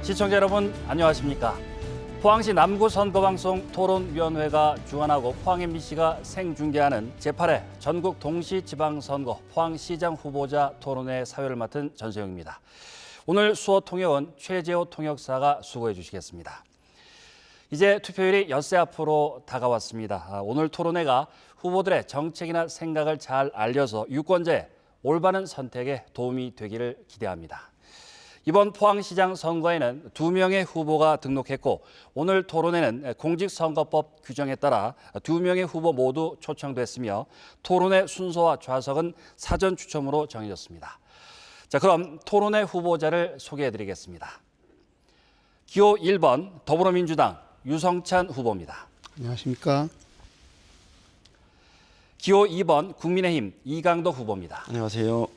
시청자 여러분 안녕하십니까? 포항시 남구선거방송 토론위원회가 주관하고 포항 MBC가 생중계하는 제8회 전국 동시지방선거 포항시장 후보자 토론회 사회를 맡은 전소영입니다. 오늘 수어 통역은 최재호 통역사가 수고해 주시겠습니다. 이제 투표율이 엿새 앞으로 다가왔습니다. 오늘 토론회가 후보들의 정책이나 생각을 잘 알려서 유권자의 올바른 선택에 도움이 되기를 기대합니다. 이번 포항시장 선거에는 2명의 후보가 등록했고 오늘 토론회는 공직선거법 규정에 따라 2명의 후보 모두 초청됐으며 토론회 순서와 좌석은 사전 추첨으로 정해졌습니다. 자, 그럼 토론회 후보자를 소개해드리겠습니다. 기호 1번 더불어민주당 유성찬 후보입니다. 안녕하십니까? 기호 2번 국민의힘 이강덕 후보입니다. 안녕하세요.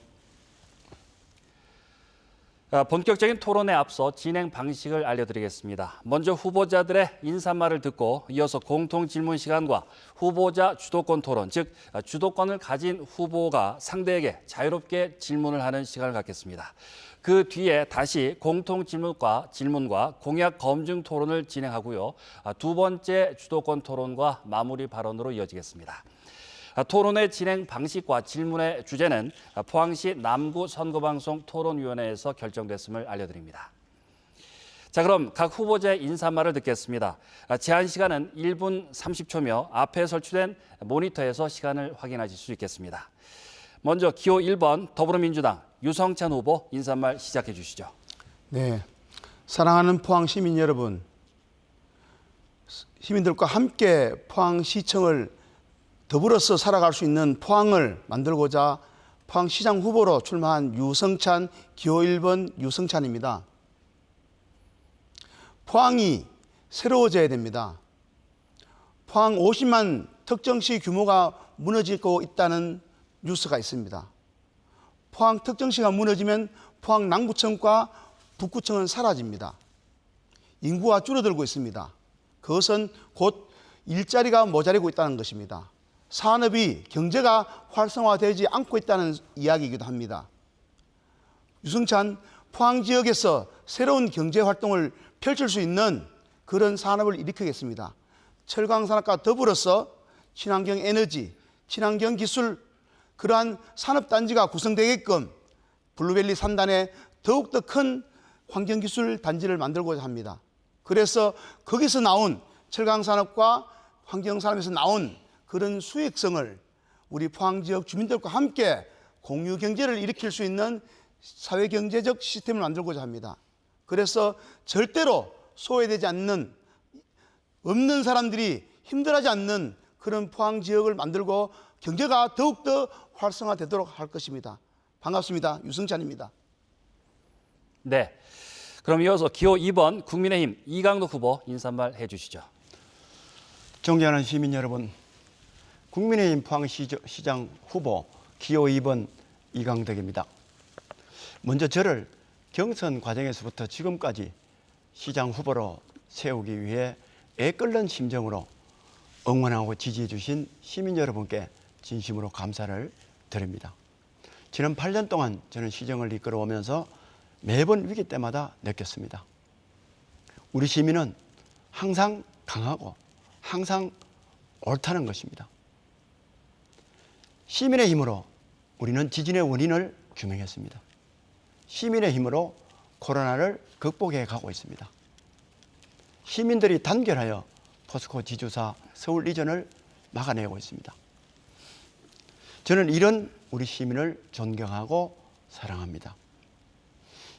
본격적인 토론에 앞서 진행 방식을 알려드리겠습니다. 먼저 후보자들의 인사말을 듣고 이어서 공통 질문 시간과 후보자 주도권 토론, 즉 주도권을 가진 후보가 상대에게 자유롭게 질문을 하는 시간을 갖겠습니다. 그 뒤에 다시 공통 질문과 공약 검증 토론을 진행하고요. 두 번째 주도권 토론과 마무리 발언으로 이어지겠습니다. 토론회 진행 방식과 질문의 주제는 포항시 남구선거방송 토론위원회에서 결정됐음을 알려드립니다. 자, 그럼 각 후보자의 인사말을 듣겠습니다. 제한 시간은 1분 30초며 앞에 설치된 모니터에서 시간을 확인하실 수 있겠습니다. 먼저 기호 1번 더불어민주당 유성찬 후보 인사말 시작해 주시죠. 네, 사랑하는 포항 시민 여러분, 시민들과 함께 포항시청을 더불어서 살아갈 수 있는 포항을 만들고자 포항시장 후보로 출마한 유성찬, 기호 1번 유성찬입니다. 포항이 새로워져야 됩니다. 포항 50만 특정시 규모가 무너지고 있다는 뉴스가 있습니다. 포항 특정시가 무너지면 포항 남구청과 북구청은 사라집니다. 인구가 줄어들고 있습니다. 그것은 곧 일자리가 모자라고 있다는 것입니다. 산업이 경제가 활성화되지 않고 있다는 이야기이기도 합니다. 유성찬 포항 지역에서 새로운 경제 활동을 펼칠 수 있는 그런 산업을 일으키겠습니다. 철강산업과 더불어서 친환경 에너지, 친환경 기술 그러한 산업단지가 구성되게끔 블루밸리 3단에 더욱더 큰 환경기술 단지를 만들고자 합니다. 그래서 거기서 나온 철강산업과 환경산업에서 나온 그런 수익성을 우리 포항 지역 주민들과 함께 공유 경제를 일으킬 수 있는 사회경제적 시스템을 만들고자 합니다. 그래서 절대로 소외되지 않는, 없는 사람들이 힘들어하지 않는 그런 포항 지역을 만들고 경제가 더욱더 활성화되도록 할 것입니다. 반갑습니다. 유성찬입니다. 네, 그럼 이어서 기호 2번 국민의힘 이강덕 후보 인사말 해주시죠. 존경하는 시민 여러분, 국민의힘 포항시장 후보 기호 2번 이강덕입니다. 먼저 저를 경선 과정에서부터 지금까지 시장 후보로 세우기 위해 애끓는 심정으로 응원하고 지지해 주신 시민 여러분께 진심으로 감사를 드립니다. 지난 8년 동안 저는 시정을 이끌어오면서 매번 위기 때마다 느꼈습니다. 우리 시민은 항상 강하고 항상 옳다는 것입니다. 시민의 힘으로 우리는 지진의 원인을 규명했습니다. 시민의 힘으로 코로나를 극복해 가고 있습니다. 시민들이 단결하여 포스코 지주사 서울 이전을 막아내고 있습니다. 저는 이런 우리 시민을 존경하고 사랑합니다.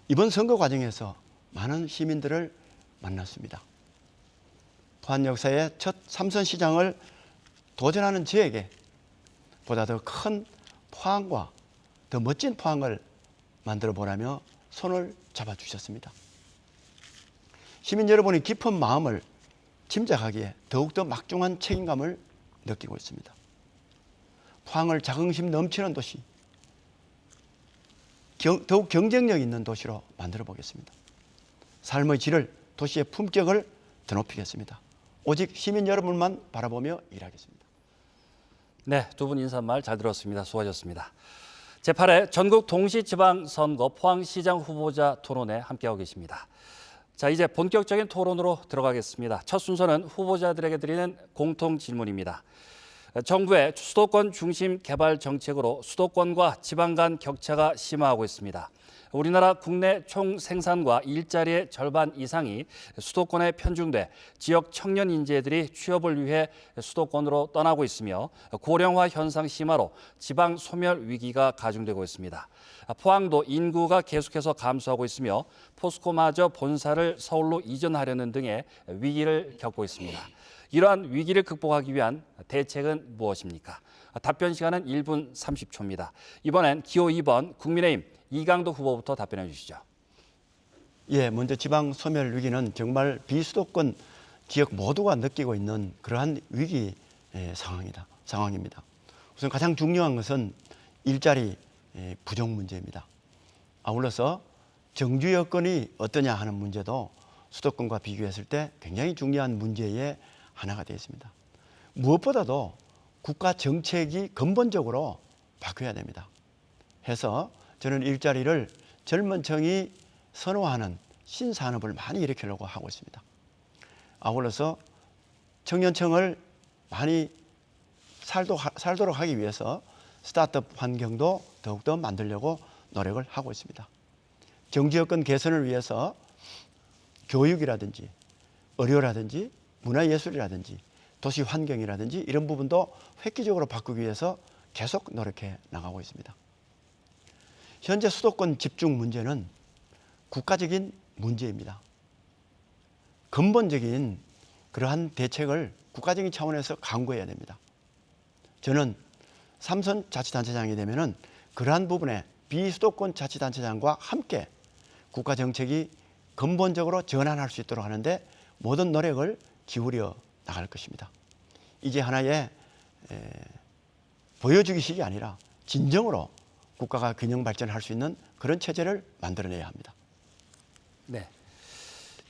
이번 선거 과정에서 많은 시민들을 만났습니다. 포항 역사의 첫 삼선 시장을 도전하는 저에게 보다 더 큰 포항과 더 멋진 포항을 만들어 보라며 손을 잡아주셨습니다. 시민 여러분의 깊은 마음을 짐작하기에 더욱더 막중한 책임감을 느끼고 있습니다. 포항을 자긍심 넘치는 도시, 더욱 경쟁력 있는 도시로 만들어 보겠습니다. 삶의 질을, 도시의 품격을 더 높이겠습니다. 오직 시민 여러분만 바라보며 일하겠습니다. 네, 두 분 인사말 잘 들었습니다. 수고하셨습니다. 제8회 전국 동시지방선거 포항시장 후보자 토론에 함께하고 계십니다. 자, 이제 본격적인 토론으로 들어가겠습니다. 첫 순서는 후보자들에게 드리는 공통 질문입니다. 정부의 수도권 중심 개발 정책으로 수도권과 지방 간 격차가 심화하고 있습니다. 우리나라 국내 총 생산과 일자리의 절반 이상이 수도권에 편중돼 지역 청년 인재들이 취업을 위해 수도권으로 떠나고 있으며 고령화 현상 심화로 지방 소멸 위기가 가중되고 있습니다. 포항도 인구가 계속해서 감소하고 있으며 포스코마저 본사를 서울로 이전하려는 등의 위기를 겪고 있습니다. 이러한 위기를 극복하기 위한 대책은 무엇입니까? 답변 시간은 1분 30초입니다. 이번엔 기호 2번 국민의힘 이강도 후보부터 답변해 주시죠. 예, 먼저 지방 소멸 위기는 정말 비수도권 지역 모두가 느끼고 있는 그러한 위기 상황입니다. 우선 가장 중요한 것은 일자리 부족 문제입니다. 아울러서 정주 여건이 어떠냐 하는 문제도 수도권과 비교했을 때 굉장히 중요한 문제의 하나가 되어 있습니다. 무엇보다도 국가 정책이 근본적으로 바뀌어야 됩니다. 해서 저는 일자리를 젊은 층이 선호하는 신산업을 많이 일으키려고 하고 있습니다. 아울러서 청년층을 많이 살도록 하기 위해서 스타트업 환경도 더욱더 만들려고 노력을 하고 있습니다. 정주 여건 개선을 위해서 교육이라든지 의료라든지 문화예술이라든지 도시 환경이라든지 이런 부분도 획기적으로 바꾸기 위해서 계속 노력해 나가고 있습니다. 현재 수도권 집중 문제는 국가적인 문제입니다. 근본적인 그러한 대책을 국가적인 차원에서 강구해야 됩니다. 저는 삼선 자치단체장이 되면은 그러한 부분에 비수도권 자치단체장과 함께 국가 정책이 근본적으로 전환할 수 있도록 하는데 모든 노력을 기울여 나갈 것입니다. 이제 하나의 보여주기식이 아니라 진정으로 국가가 균형 발전할 수 있는 그런 체제를 만들어내야 합니다. 네.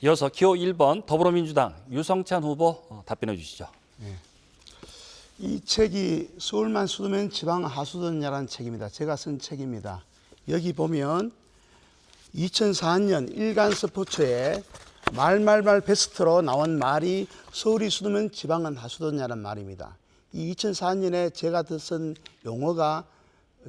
이어서 기호 1번 더불어민주당 유성찬 후보 답변해 주시죠. 이 책이 서울만 수도면 지방 하수도냐라는 책입니다. 제가 쓴 책입니다. 여기 보면 2004년 일간 스포츠에 말말말 베스트로 나온 말이 서울이 수도면 지방은 하수도냐는 말입니다. 이 2004년에 제가 쓴 용어가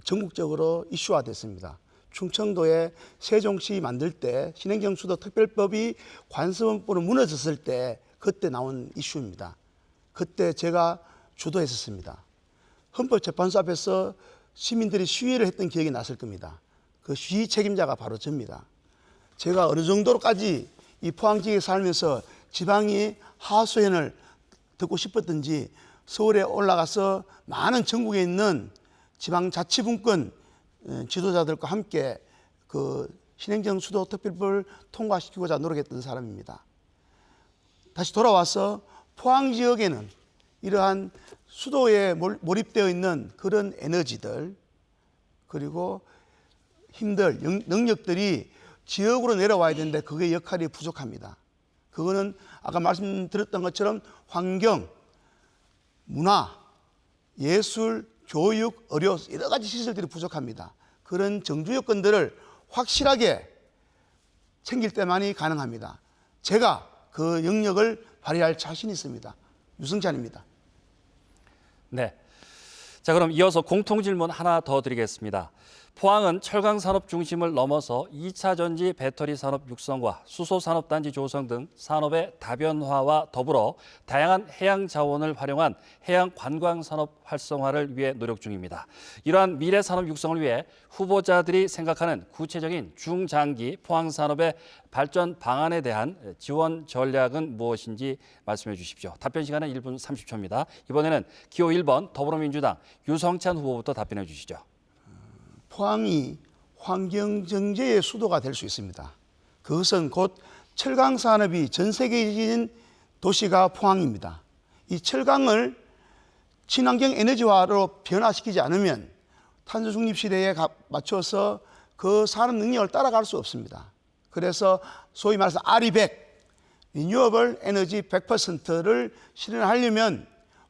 전국적으로 이슈화됐습니다. 충청도에 세종시 만들 때 신행정수도 특별법이 관습원법으로 무너졌을 때 그때 나온 이슈입니다. 그때 제가 주도했었습니다. 헌법재판소 앞에서 시민들이 시위를 했던 기억이 났을 겁니다. 그 시위 책임자가 바로 접니다. 제가 어느 정도로까지 이 포항 지역에 살면서 지방이 하소연을 듣고 싶었던지 서울에 올라가서 많은 전국에 있는 지방자치분권 지도자들과 함께 그 신행정 수도 특별법을 통과시키고자 노력했던 사람입니다. 다시 돌아와서 포항 지역에는 이러한 수도에 몰입되어 있는 그런 에너지들 그리고 힘들, 능력들이 지역으로 내려와야 되는데 그게 역할이 부족합니다. 그거는 아까 말씀드렸던 것처럼 환경, 문화, 예술, 교육, 의료 여러 가지 시설들이 부족합니다. 그런 정주 여건들을 확실하게 챙길 때만이 가능합니다. 제가 그 영역을 발휘할 자신이 있습니다. 유승찬입니다. 네. 자, 그럼 이어서 공통 질문 하나 더 드리겠습니다. 포항은 철강 산업 중심을 넘어서 2차 전지 배터리 산업 육성과 수소 산업 단지 조성 등 산업의 다변화와 더불어 다양한 해양 자원을 활용한 해양 관광 산업 활성화를 위해 노력 중입니다. 이러한 미래 산업 육성을 위해 후보자들이 생각하는 구체적인 중장기 포항 산업의 발전 방안에 대한 지원 전략은 무엇인지 말씀해 주십시오. 답변 시간은 1분 30초입니다. 이번에는 기호 1번 더불어민주당 유성찬 후보부터 답변해 주시죠. 포항이 환경정제의 수도가 될 수 있습니다. 그것은 곧 철강 산업이 전 세계적인 도시가 포항입니다. 이 철강을 친환경 에너지화로 변화시키지 않으면 탄소 중립 시대에 맞춰서 그 산업 능력을 따라갈 수 없습니다. 그래서 소위 말해서 RE100, 리뉴어블 에너지 100%를 실현하려면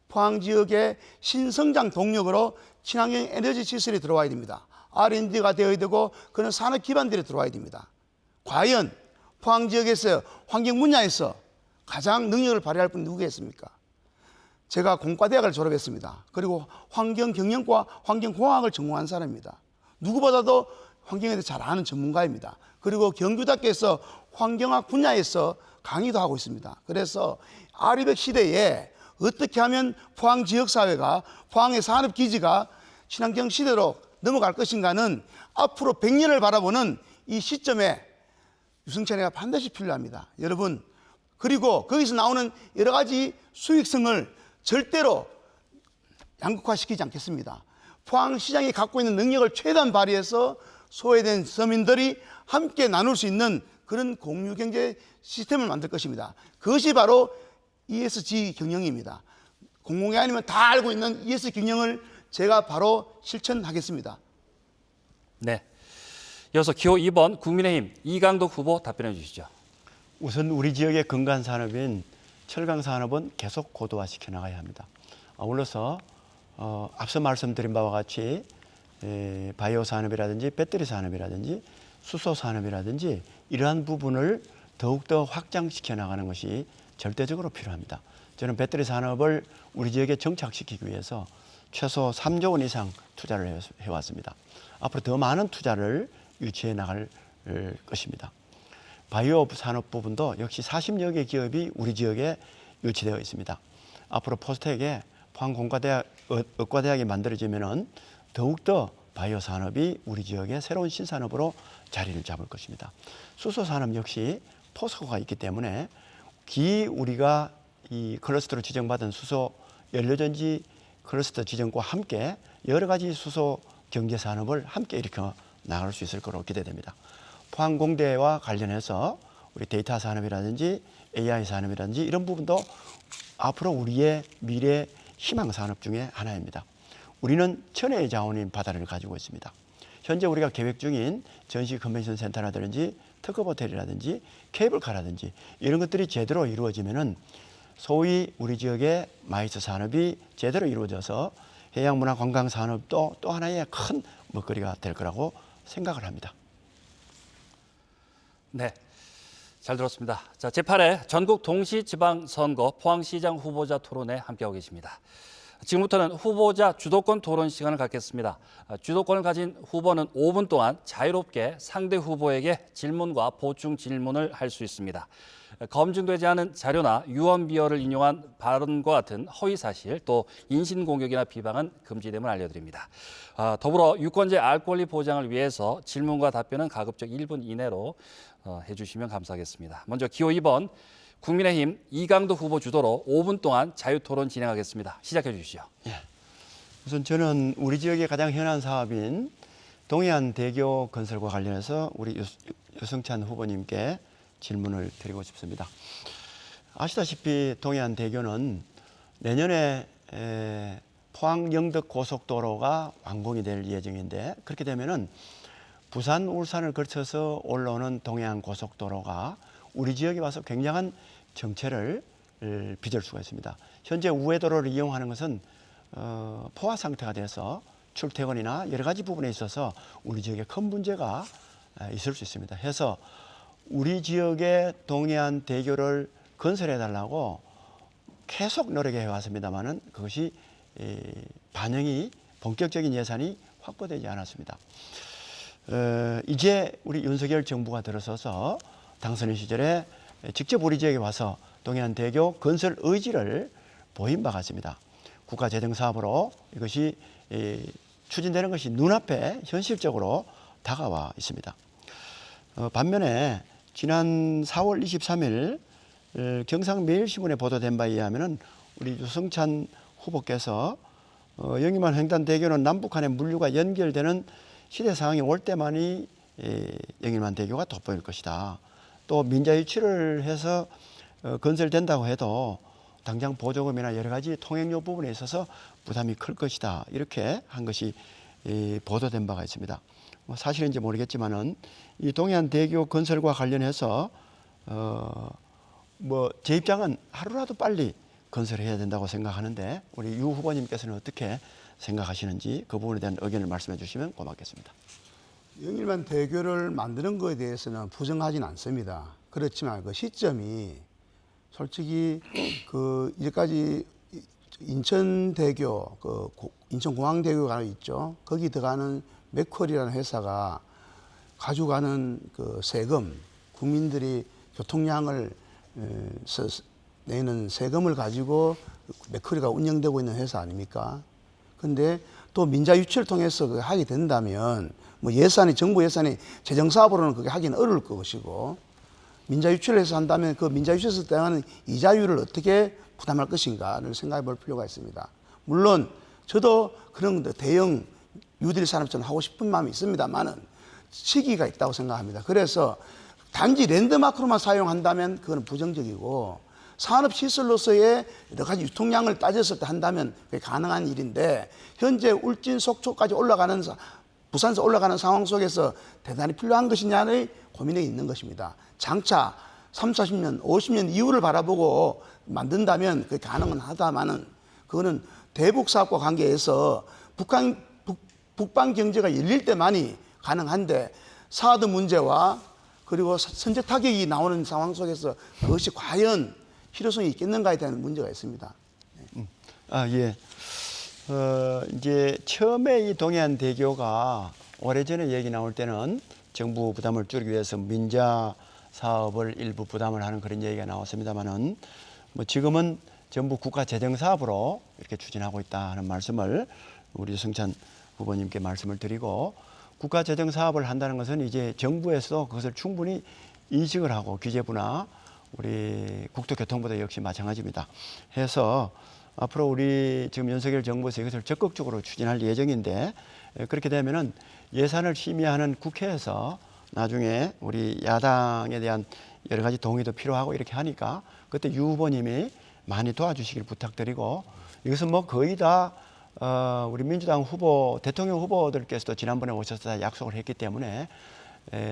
포항 지역의 신성장 동력으로 친환경 에너지 시설이 들어와야 됩니다. R&D가 되어야 되고 그런 산업 기반들이 들어와야 됩니다. 과연 포항 지역에서 환경 분야에서 가장 능력을 발휘할 분이 누구겠습니까? 제가 공과대학을 졸업했습니다. 그리고 환경경영과 환경공학을 전공한 사람입니다. 누구보다도 환경에 대해 잘 아는 전문가입니다. 그리고 경주대학교에서 환경학 분야에서 강의도 하고 있습니다. 그래서 아리백 시대에 어떻게 하면 포항 지역사회가 포항의 산업기지가 친환경 시대로 넘어갈 것인가는 앞으로 100년을 바라보는 이 시점에 유승찬이가 반드시 필요합니다. 여러분, 그리고 거기서 나오는 여러 가지 수익성을 절대로 양극화시키지 않겠습니다. 포항시장이 갖고 있는 능력을 최대한 발휘해서 소외된 서민들이 함께 나눌 수 있는 그런 공유경제 시스템을 만들 것입니다. 그것이 바로 ESG 경영입니다. 공공이 아니면 다 알고 있는 ESG 경영을 제가 바로 실천하겠습니다. 네. 이어서 기호 2번 국민의힘 이강덕 후보 답변해 주시죠. 우선 우리 지역의 근간 산업인 철강 산업은 계속 고도화시켜 나가야 합니다. 아울러서 앞서 말씀드린 바와 같이 바이오 산업이라든지 배터리 산업이라든지 수소 산업이라든지 이러한 부분을 더욱더 확장시켜 나가는 것이 절대적으로 필요합니다. 저는 배터리 산업을 우리 지역에 정착시키기 위해서 최소 3조 원 이상 투자를 해왔습니다. 앞으로 더 많은 투자를 유치해 나갈 것입니다. 바이오 산업 부분도 역시 40여 개 기업이 우리 지역에 유치되어 있습니다. 앞으로 포스텍에 포항공과대학, 의과대학이 만들어지면은 더욱더 바이오 산업이 우리 지역의 새로운 신산업으로 자리를 잡을 것입니다. 수소 산업 역시 포스코가 있기 때문에 우리가 이 클러스터로 지정받은 수소 연료전지 클러스터 지정과 함께 여러 가지 수소 경제 산업을 함께 일으켜 나갈 수 있을 거로 기대됩니다. 포항공대와 관련해서 우리 데이터 산업이라든지 AI 산업이라든지 이런 부분도 앞으로 우리의 미래 희망 산업 중에 하나입니다. 우리는 천혜의 자원인 바다를 가지고 있습니다. 현재 우리가 계획 중인 전시 컨벤션 센터라든지 특급 호텔이라든지 케이블카라든지 이런 것들이 제대로 이루어지면은 소위 우리 지역의 마이스 산업이 제대로 이루어져서 해양문화 관광 산업도 또 하나의 큰 먹거리가 될 거라고 생각을 합니다. 네, 잘 들었습니다. 자, 제8회 전국 동시지방선거 포항시장 후보자 토론에 함께하고 계십니다. 지금부터는 후보자 주도권 토론 시간을 갖겠습니다. 주도권을 가진 후보는 5분 동안 자유롭게 상대 후보에게 질문과 보충 질문을 할 수 있습니다. 검증되지 않은 자료나 유언비어를 인용한 발언과 같은 허위사실 또 인신공격이나 비방은 금지됨을 알려드립니다. 더불어 유권자 알 권리 보장을 위해서 질문과 답변은 가급적 1분 이내로 해주시면 감사하겠습니다. 먼저 기호 2번 국민의힘 이강덕 후보 주도로 5분 동안 자유토론 진행하겠습니다. 시작해 주시죠. 예. 우선 저는 우리 지역의 가장 현안 사업인 동해안대교 건설과 관련해서 우리 유승찬 후보님께 질문을 드리고 싶습니다. 아시다시피 동해안대교는 내년에 포항 영덕 고속도로가 완공이 될 예정인데 그렇게 되면은 부산 울산을 거쳐서 올라오는 동해안 고속도로가 우리 지역에 와서 굉장한 정체를 빚을 수가 있습니다. 현재 우회도로를 이용하는 것은 포화 상태가 돼서 출퇴근이나 여러 가지 부분에 있어서 우리 지역에 큰 문제가 있을 수 있습니다. 해서 우리 지역의 동해안 대교를 건설해 달라고 계속 노력해 왔습니다만은 그것이 반영이 본격적인 예산이 확보되지 않았습니다. 이제 우리 윤석열 정부가 들어서서 당선인 시절에 직접 우리 지역에 와서 동해안 대교 건설 의지를 보인 바 같습니다. 국가재정사업으로 이것이 추진되는 것이 눈앞에 현실적으로 다가와 있습니다. 반면에 지난 4월 23일 경상매일신문에 보도된 바에 의하면 우리 유승찬 후보께서 영림한 횡단대교는 남북한의 물류가 연결되는 시대 상황이 올 때만이 영림한 대교가 돋보일 것이다. 또 민자 유치를 해서 건설된다고 해도 당장 보조금이나 여러 가지 통행료 부분에 있어서 부담이 클 것이다. 이렇게 한 것이 보도된 바가 있습니다. 사실인지 모르겠지만은 이 동해안 대교 건설과 관련해서 제 입장은 하루라도 빨리 건설해야 된다고 생각하는데 우리 유 후보님께서는 어떻게 생각하시는지 그 부분에 대한 의견을 말씀해 주시면 고맙겠습니다. 영일만 대교를 만드는 것에 대해서는 부정하지는 않습니다. 그렇지만 그 시점이 솔직히 그 이제까지 인천대교, 인천공항대교가 있죠. 거기 들어가는 맥쿼리라는 회사가 가져가는 그 세금, 국민들이 교통량을 내는 세금을 가지고 맥쿼리가 운영되고 있는 회사 아닙니까? 근데 또 민자 유치를 통해서 그게 하게 된다면 뭐 예산이, 정부 예산이 재정사업으로는 그게 하기는 어려울 것이고, 민자 유치를 해서 한다면 그 민자 유치에서 대하는 이자율을 어떻게 부담할 것인가를 생각해 볼 필요가 있습니다. 물론 저도 그런 대형 뉴딜 산업처럼 하고 싶은 마음이 있습니다만은 시기가 있다고 생각합니다. 그래서 단지 랜드마크로만 사용한다면 그건 부정적이고, 산업시설로서의 여러 가지 유통량을 따졌을 때 한다면 그게 가능한 일인데, 현재 울진, 속초까지 올라가는, 부산에서 올라가는 상황 속에서 대단히 필요한 것이냐의 고민이 있는 것입니다. 장차 30, 40년, 50년 이후를 바라보고 만든다면 그게 가능은 하다마는, 그거는 대북 사업과 관계해서 북방 경제가 열릴 때만이 가능한데, 사드 문제와 그리고 선제 타격이 나오는 상황 속에서 그것이 과연 실효성이 있겠는가에 대한 문제가 있습니다. 예. 이제 처음에 이 동해안 대교가 오래전에 얘기 나올 때는 정부 부담을 줄이기 위해서 민자 사업을 일부 부담을 하는 그런 얘기가 나왔습니다만은, 뭐 지금은 전부 국가 재정 사업으로 이렇게 추진하고 있다 하는 말씀을 우리 성찬 후보님께 말씀을 드리고, 국가 재정 사업을 한다는 것은 이제 정부에서 그것을 충분히 인식을 하고, 기재부나 우리 국토교통부도 역시 마찬가지입니다. 해서 앞으로 우리 지금 윤석열 정부에서 이것을 적극적으로 추진할 예정인데, 그렇게 되면은 예산을 심의하는 국회에서 나중에 우리 야당에 대한 여러 가지 동의도 필요하고 이렇게 하니까 그때 유 후보님이 많이 도와주시길 부탁드리고, 이것은 뭐 거의 다 우리 민주당 후보, 대통령 후보들께서도 지난번에 오셔서 다 약속을 했기 때문에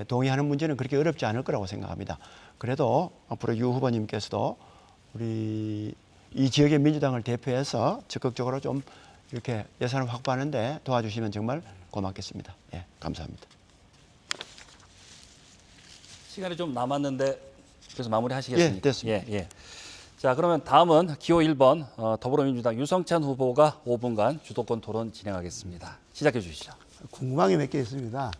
동의하는 문제는 그렇게 어렵지 않을 거라고 생각합니다. 그래도 앞으로 유 후보님께서도 우리 이 지역의 민주당을 대표해서 적극적으로 좀 이렇게 예산을 확보하는데 도와주시면 정말 고맙겠습니다. 예, 감사합니다. 시간이 좀 남았는데 그래서 마무리하시겠습니까? 예, 됐습니다. 예. 자, 그러면 다음은 기호 1번 더불어민주당 유성찬 후보가 5분간 주도권 토론 진행하겠습니다. 시작해 주시죠. 궁금한 게 몇 개 있습니다.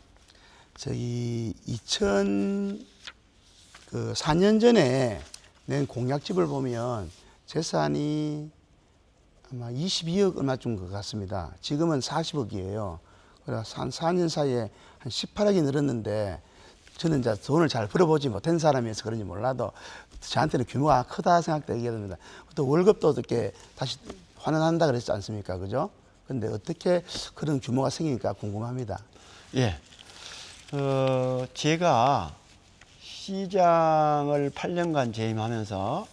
저희 2004년 전에 낸 공약집을 보면 재산이 아마 22억 얼마쯤 것 같습니다. 지금은 40억이에요. 그래서 한 4년 사이에 한 18억이 늘었는데, 저는 이제 돈을 잘 벌어보지 못한 사람이어서 그런지 몰라도 저한테는 규모가 크다 생각되게 됩니다. 또 월급도 어떻게 다시 환원한다 그랬지 않습니까? 그죠? 근데 어떻게 그런 규모가 생기니까 궁금합니다. 예. 제가 시장을 8년간 재임하면서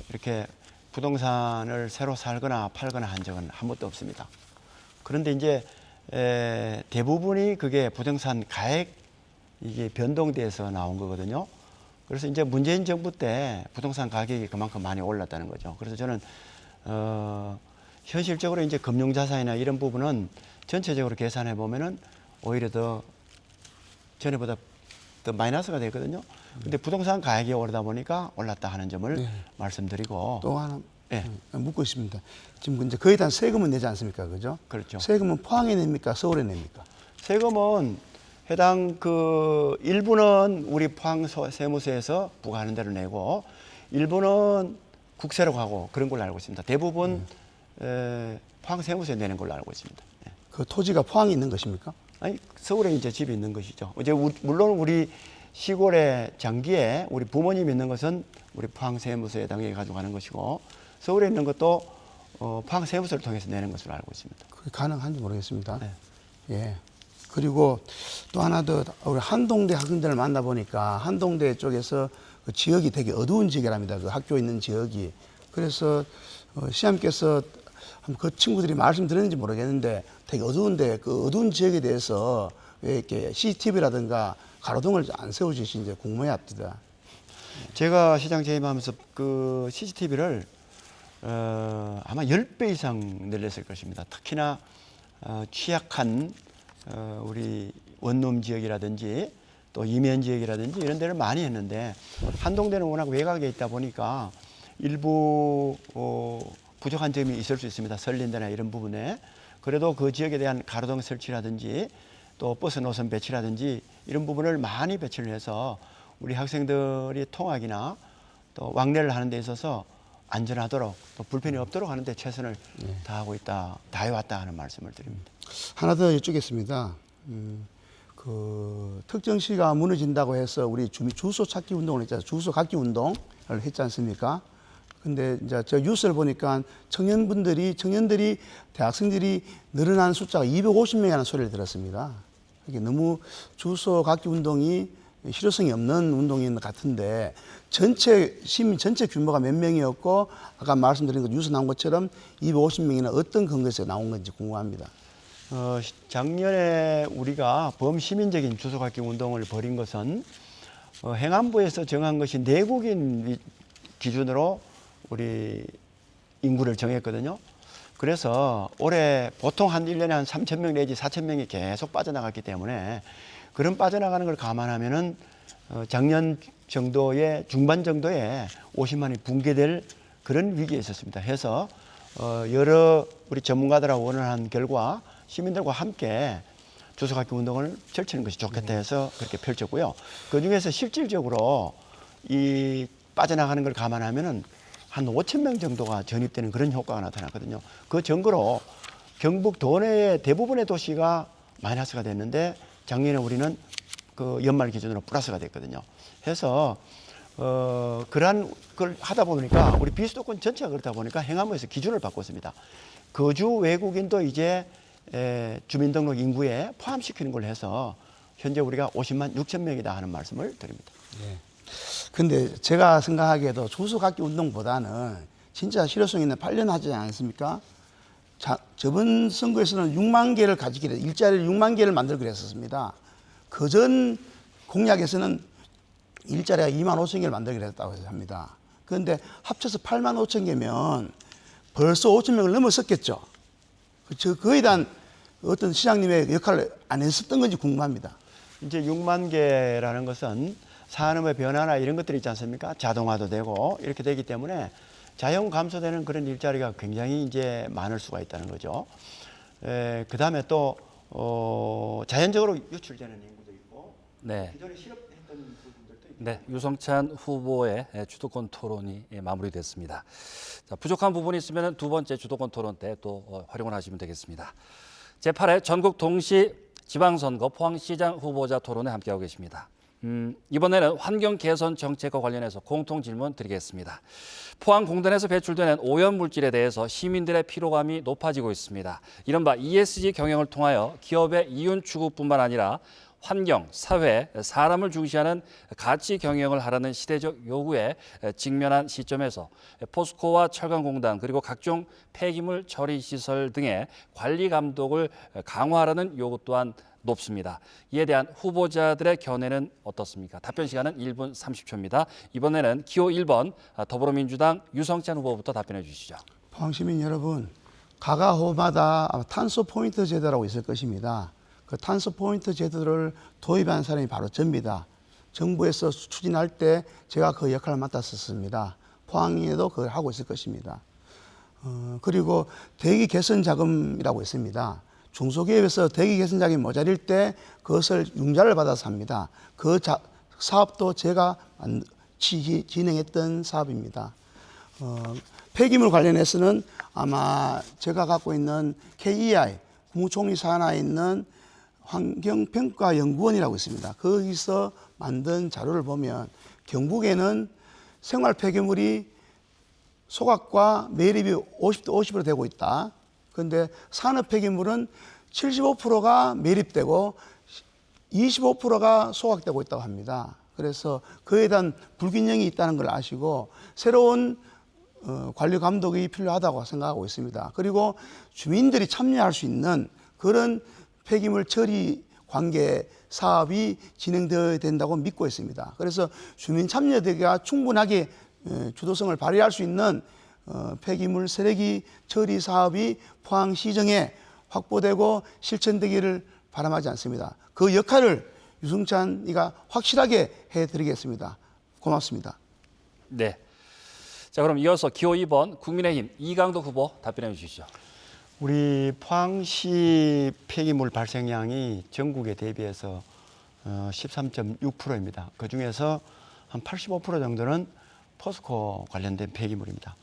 이렇게 부동산을 새로 살거나 팔거나 한 적은 한 번도 없습니다. 그런데 이제 대부분이 그게 부동산 가액 이게 변동돼서 나온 거거든요. 그래서 이제 문재인 정부 때 부동산 가격이 그만큼 많이 올랐다는 거죠. 그래서 저는 현실적으로 이제 금융자산이나 이런 부분은 전체적으로 계산해 보면은 오히려 더 전에보다 더 마이너스가 되거든요. 근데 부동산 가격이 오르다 보니까 올랐다 하는 점을 말씀드리고, 또 하나 예. 묻고 있습니다. 지금 이제 거의 다 세금은 내지 않습니까? 그죠? 그렇죠. 세금은 포항에 냅니까? 서울에 냅니까? 세금은 해당 그 일부는 우리 포항 세무서에서 부과하는 대로 내고, 일부는 국세로 가고 그런 걸로 알고 있습니다. 대부분 포항 세무서에 내는 걸로 알고 있습니다. 예. 그 토지가 포항에 있는 것입니까? 아니, 서울에 이제 집이 있는 것이죠. 이제 물론 우리 시골의 장기에 우리 부모님 있는 것은 우리 포항 세무서에 당연히 가져가는 것이고, 서울에 있는 것도 포항 세무서를 통해서 내는 것으로 알고 있습니다. 그게 가능한지 모르겠습니다. 네. 예. 그리고 또 하나 더, 우리 한동대 학생들을 만나보니까 한동대 쪽에서 그 지역이 되게 어두운 지역이랍니다. 그 학교 있는 지역이. 그래서 시장님께서 그 친구들이 말씀드렸는지 모르겠는데 되게 어두운데 그 어두운 지역에 대해서 왜 이렇게 CCTV라든가 가로등을 안 세우시신지 궁금해합니다. 제가 시장 재임하면서 그 CCTV를 아마 10배 이상 늘렸을 것입니다. 특히나 취약한 우리 원룸 지역이라든지 또 이면 지역이라든지 이런 데를 많이 했는데 한동대는 워낙 외곽에 있다 보니까 일부 부족한 점이 있을 수 있습니다. 설린데나 이런 부분에. 그래도 그 지역에 대한 가로등 설치라든지 또 버스 노선 배치라든지 이런 부분을 많이 배치를 해서 우리 학생들이 통학이나 또 왕래를 하는 데 있어서 안전하도록 또 불편이 없도록 하는 데 최선을 다해왔다 하는 말씀을 드립니다. 하나 더 여쭙겠습니다. 그 특정시가 무너진다고 해서 우리 주소 찾기 운동을 했잖아요. 주소 갖기 운동을 했지 않습니까? 근데 이제 저 뉴스를 보니까 청년들이 대학생들이 늘어난 숫자가 250명이라는 소리를 들었습니다. 이게 너무 주소 갖기 운동이 실효성이 없는 운동인 것 같은데 시민 전체 규모가 몇 명이었고 아까 말씀드린 그 뉴스 나온 것처럼 250명이나 어떤 근거에서 나온 건지 궁금합니다. 작년에 우리가 범시민적인 주소 갖기 운동을 벌인 것은 행안부에서 정한 것이 내국인 기준으로 우리 인구를 정했거든요. 그래서 올해 보통 한 1년에 한 3,000명 내지 4,000명이 계속 빠져나갔기 때문에 그런 빠져나가는 걸 감안하면은 작년 정도의 중반 정도에 50만이 붕괴될 그런 위기에 있었습니다. 해서 여러 우리 전문가들하고 원활한 결과 시민들과 함께 주소 갖기 운동을 펼치는 것이 좋겠다 해서 그렇게 펼쳤고요. 그 중에서 실질적으로 이 빠져나가는 걸 감안하면은 한 5,000명 정도가 전입되는 그런 효과가 나타났거든요. 그 증거로 경북 도내의 대부분의 도시가 마이너스가 됐는데 작년에 우리는 그 연말 기준으로 플러스가 됐거든요. 해서 그러한 걸 하다 보니까 우리 비수도권 전체가 그렇다 보니까 행안부에서 기준을 바꿨습니다. 거주 외국인도 이제 주민등록 인구에 포함시키는 걸 해서 현재 우리가 50만 6천 명이다 하는 말씀을 드립니다. 네. 근데 제가 생각하기에도 주소 갖기 운동보다는 진짜 실효성 있는 8년 하지 않습니까? 저번 선거에서는 6만 개를 가지기로 일자리를 6만 개를 만들기로 했었습니다. 그전 공약에서는 일자리가 2만 5천 개를 만들기로 했다고 합니다. 그런데 합쳐서 8만 5천 개면 벌써 5천 명을 넘었었겠죠. 그에 대한 어떤 시장님의 역할을 안 했었던 건지 궁금합니다. 이제 6만 개라는 것은 산업의 변화나 이런 것들이 있지 않습니까? 자동화도 되고 이렇게 되기 때문에 자연 감소되는 그런 일자리가 굉장히 이제 많을 수가 있다는 거죠. 그 다음에 또 자연적으로 유출되는 인구도 있고 네. 기존에 실업했던 부분들도 있고. 네, 유성찬 후보의 주도권 토론이 마무리됐습니다. 자, 부족한 부분이 있으면 두 번째 주도권 토론 때 또 활용을 하시면 되겠습니다. 제8회 전국 동시 지방선거 포항시장 후보자 토론에 함께하고 계십니다. 이번에는 환경 개선 정책과 관련해서 공통 질문 드리겠습니다. 포항 공단에서 배출되는 오염 물질에 대해서 시민들의 피로감이 높아지고 있습니다. 이른바 ESG 경영을 통하여 기업의 이윤 추구뿐만 아니라 환경, 사회, 사람을 중시하는 가치 경영을 하라는 시대적 요구에 직면한 시점에서 포스코와 철강공단 그리고 각종 폐기물 처리 시설 등의 관리 감독을 강화하라는 요구 또한 높습니다. 이에 대한 후보자들의 견해는 어떻습니까? 답변 시간은 1분 30초입니다. 이번에는 기호 1번 더불어민주당 유성찬 후보부터 답변해 주시죠. 포항시민 여러분, 가가호마다 탄소 포인트 제도라고 있을 것입니다. 그 탄소 포인트 제도를 도입한 사람이 바로 접니다. 정부에서 추진할 때 제가 그 역할을 맡았었습니다. 포항에도 그걸 하고 있을 것입니다. 그리고 대기 개선 자금이라고 있습니다. 중소기업에서 대기 개선 자금이 모자랄 때 그것을 융자를 받아서 합니다. 그 사업도 제가 진행했던 사업입니다. 폐기물 관련해서는 아마 제가 갖고 있는 KEI, 국무총리 산하에 있는 환경평가연구원이라고 있습니다. 거기서 만든 자료를 보면 경북에는 생활 폐기물이 소각과 매립이 50% 되고 있다. 그런데 산업 폐기물은 75%가 매립되고 25%가 소각되고 있다고 합니다. 그래서 그에 대한 불균형이 있다는 걸 아시고 새로운 관리 감독이 필요하다고 생각하고 있습니다. 그리고 주민들이 참여할 수 있는 그런 폐기물 처리 관계 사업이 진행되어야 된다고 믿고 있습니다. 그래서 주민 참여대가 충분하게 주도성을 발휘할 수 있는 폐기물 쓰레기 처리 사업이 포항시정에 확보되고 실천되기를 바람하지 않습니다. 그 역할을 유승찬이가 확실하게 해드리겠습니다. 고맙습니다. 네. 자, 그럼 이어서 기호 2번 국민의힘 이강덕 후보 답변해 주시죠. 우리 포항시 폐기물 발생량이 전국에 대비해서 13.6%입니다. 그중에서 한 85% 정도는 포스코 관련된 폐기물입니다.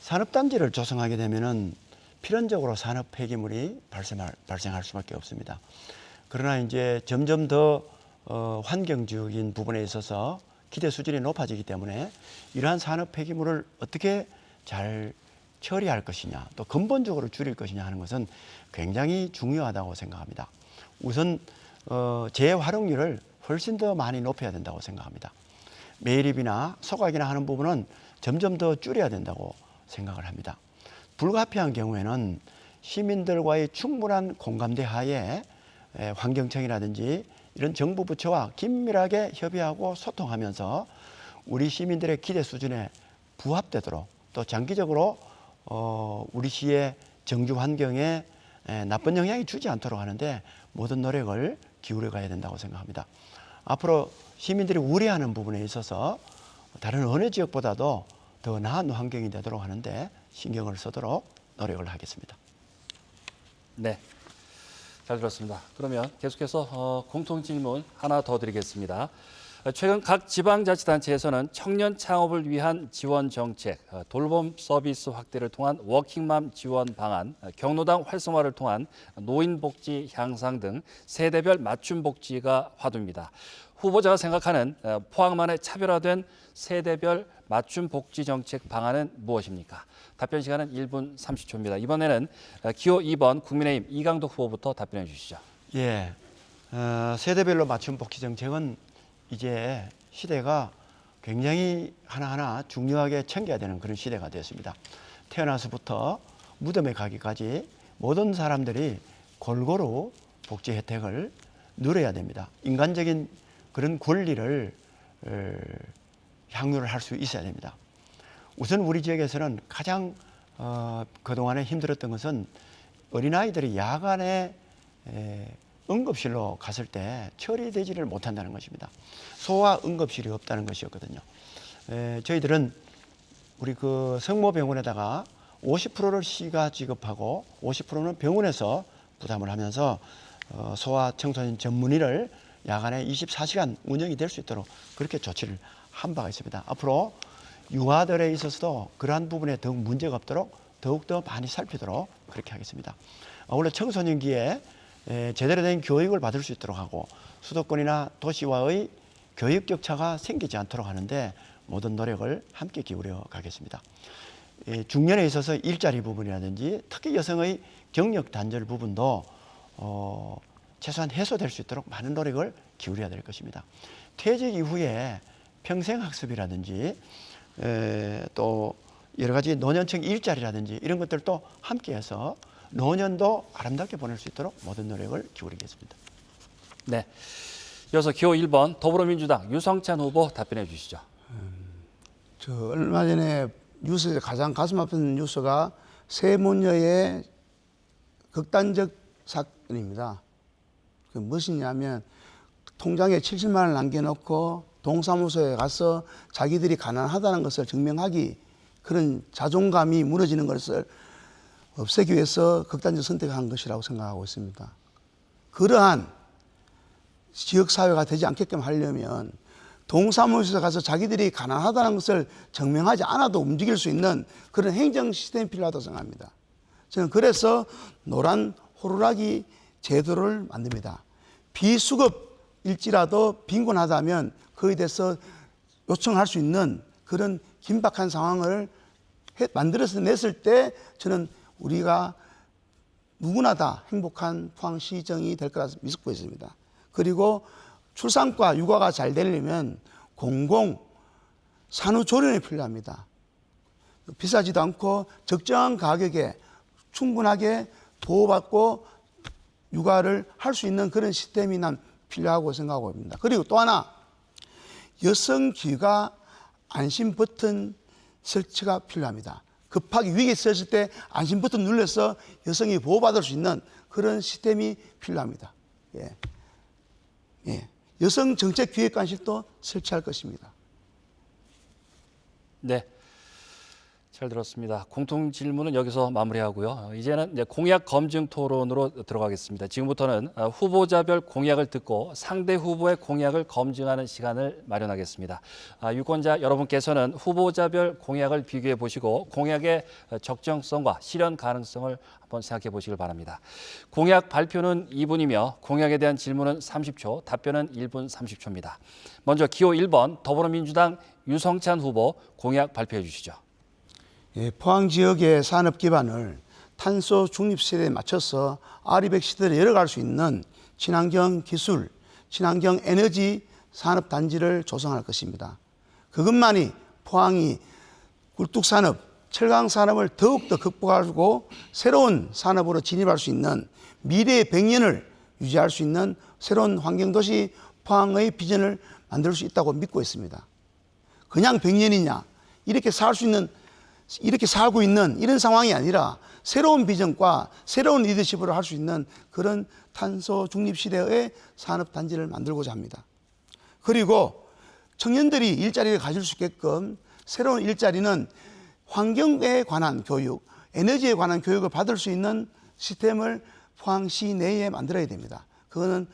산업단지를 조성하게 되면은 필연적으로 산업 폐기물이 발생할 수밖에 없습니다. 그러나 이제 점점 더 환경적인 부분에 있어서 기대 수준이 높아지기 때문에 이러한 산업 폐기물을 어떻게 잘 처리할 것이냐, 또 근본적으로 줄일 것이냐 하는 것은 굉장히 중요하다고 생각합니다. 우선 재활용률을 훨씬 더 많이 높여야 된다고 생각합니다. 매립이나 소각이나 하는 부분은 점점 더 줄여야 된다고 생각을 합니다. 불가피한 경우에는 시민들과의 충분한 공감대 하에 환경청이라든지 이런 정부 부처와 긴밀하게 협의하고 소통하면서 우리 시민들의 기대 수준에 부합되도록 또 장기적으로 우리 시의 정주 환경에 나쁜 영향이 주지 않도록 하는데 모든 노력을 기울여 가야 된다고 생각합니다. 앞으로 시민들이 우려하는 부분에 있어서 다른 어느 지역보다도 더 나은 환경이 되도록 하는데 신경을 쓰도록 노력을 하겠습니다. 네. 잘 들었습니다. 그러면 계속해서 공통 질문 하나 더 드리겠습니다. 최근 각 지방자치단체에서는 청년 창업을 위한 지원 정책, 돌봄 서비스 확대를 통한 워킹맘 지원 방안, 경로당 활성화를 통한 노인복지 향상 등 세대별 맞춤 복지가 화두입니다. 후보자가 생각하는 포항만의 차별화된 세대별 맞춤 복지 정책 방안은 무엇입니까? 답변 시간은 1분 30초입니다. 이번에는 기호 2번 국민의힘 이강덕 후보부터 답변해 주시죠. 예, 세대별로 맞춤 복지 정책은 이제 시대가 굉장히 하나하나 중요하게 챙겨야 되는 그런 시대가 되었습니다. 태어나서부터 무덤에 가기까지 모든 사람들이 골고루 복지 혜택을 누려야 됩니다. 인간적인 그런 권리를 향유를 할 수 있어야 됩니다. 우선 우리 지역에서는 가장 그동안에 힘들었던 것은 어린아이들이 야간에 응급실로 갔을 때 처리되지를 못한다는 것입니다. 소아 응급실이 없다는 것이었거든요. 저희들은 우리 그 성모병원에다가 50%를 시가 지급하고 50%는 병원에서 부담을 하면서 소아 청소년 전문의를 야간에 24시간 운영이 될 수 있도록 그렇게 조치를 한 바가 있습니다. 앞으로 유아들에 있어서도 그러한 부분에 더욱 문제가 없도록 더욱더 많이 살피도록 그렇게 하겠습니다. 원래 청소년기에 제대로 된 교육을 받을 수 있도록 하고 수도권이나 도시와의 교육 격차가 생기지 않도록 하는데 모든 노력을 함께 기울여 가겠습니다. 중년에 있어서 일자리 부분이라든지 특히 여성의 경력 단절 부분도 최소한 해소될 수 있도록 많은 노력을 기울여야 될 것입니다. 퇴직 이후에 평생학습이라든지 또 여러 가지 노년층 일자리라든지 이런 것들도 함께해서 노년도 아름답게 보낼 수 있도록 모든 노력을 기울이겠습니다. 네. 이어서 기호 1번 더불어민주당 유성찬 후보 답변해 주시죠. 얼마 전에 뉴스에서 가장 가슴 아픈 뉴스가 세모녀의 극단적 사건입니다. 그 무엇이냐면 통장에 70만 원을 남겨놓고 동사무소에 가서 자기들이 가난하다는 것을 증명하기 그런 자존감이 무너지는 것을 없애기 위해서 극단적 선택한 것이라고 생각하고 있습니다. 그러한 지역사회가 되지 않게끔 하려면 동사무소에 가서 자기들이 가난하다는 것을 증명하지 않아도 움직일 수 있는 그런 행정 시스템이 필요하다고 생각합니다. 저는 그래서 노란 호루라기 제도를 만듭니다. 비수급일지라도 빈곤하다면 그에 대해서 요청할 수 있는 그런 긴박한 상황을 만들어서 냈을 때 저는 우리가 누구나 다 행복한 포항시정이 될 거라 믿고 있습니다. 그리고 출산과 육아가 잘 되려면 공공 산후조리원이 필요합니다. 비싸지도 않고 적정한 가격에 충분하게 보호받고 육아를 할 수 있는 그런 시스템이 난 필요하고 생각하고 있습니다. 그리고 또 하나 여성 귀가 안심 버튼 설치가 필요합니다. 급하게 위기에 있었을 때 안심 버튼 눌러서 여성이 보호받을 수 있는 그런 시스템이 필요합니다. 예. 여성 정책 기획관실도 설치할 것입니다. 네. 잘 들었습니다. 공통 질문은 여기서 마무리하고요. 이제는 이제 공약 검증 토론으로 들어가겠습니다. 지금부터는 후보자별 공약을 듣고 상대 후보의 공약을 검증하는 시간을 마련하겠습니다. 유권자 여러분께서는 후보자별 공약을 비교해 보시고 공약의 적정성과 실현 가능성을 한번 생각해 보시길 바랍니다. 공약 발표는 2분이며 공약에 대한 질문은 30초, 답변은 1분 30초입니다. 먼저 기호 1번 더불어민주당 유성찬 후보 공약 발표해 주시죠. 예, 포항 지역의 산업 기반을 탄소 중립 시대에 맞춰서 아리백 시대를 열어갈 수 있는 친환경 기술, 친환경 에너지 산업 단지를 조성할 것입니다. 그것만이 포항이 굴뚝산업, 철강산업을 더욱더 극복하고 새로운 산업으로 진입할 수 있는 미래의 100년을 유지할 수 있는 새로운 환경도시 포항의 비전을 만들 수 있다고 믿고 있습니다. 그냥 100년이냐, 이렇게 살고 있는 이런 상황이 아니라 새로운 비전과 새로운 리더십으로 할 수 있는 그런 탄소 중립 시대의 산업 단지를 만들고자 합니다. 그리고 청년들이 일자리를 가질 수 있게끔 새로운 일자리는 환경에 관한 교육, 에너지에 관한 교육을 받을 수 있는 시스템을 포항시 내에 만들어야 됩니다. 그거는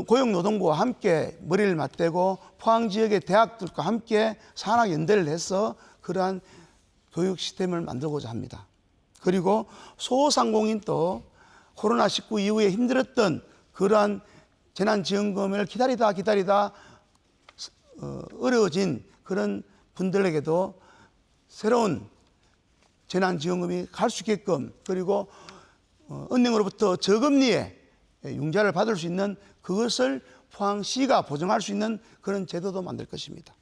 고용노동부와 함께 머리를 맞대고 포항 지역의 대학들과 함께 산학연대를 해서 그러한 교육 시스템을 만들고자 합니다. 그리고 소상공인도 코로나19 이후에 힘들었던 그러한 재난지원금을 기다리다 어려워진 그런 분들에게도 새로운 재난지원금이 갈 수 있게끔, 그리고 은행으로부터 저금리에 융자를 받을 수 있는 그것을 포항시가 보증할 수 있는 그런 제도도 만들 것입니다.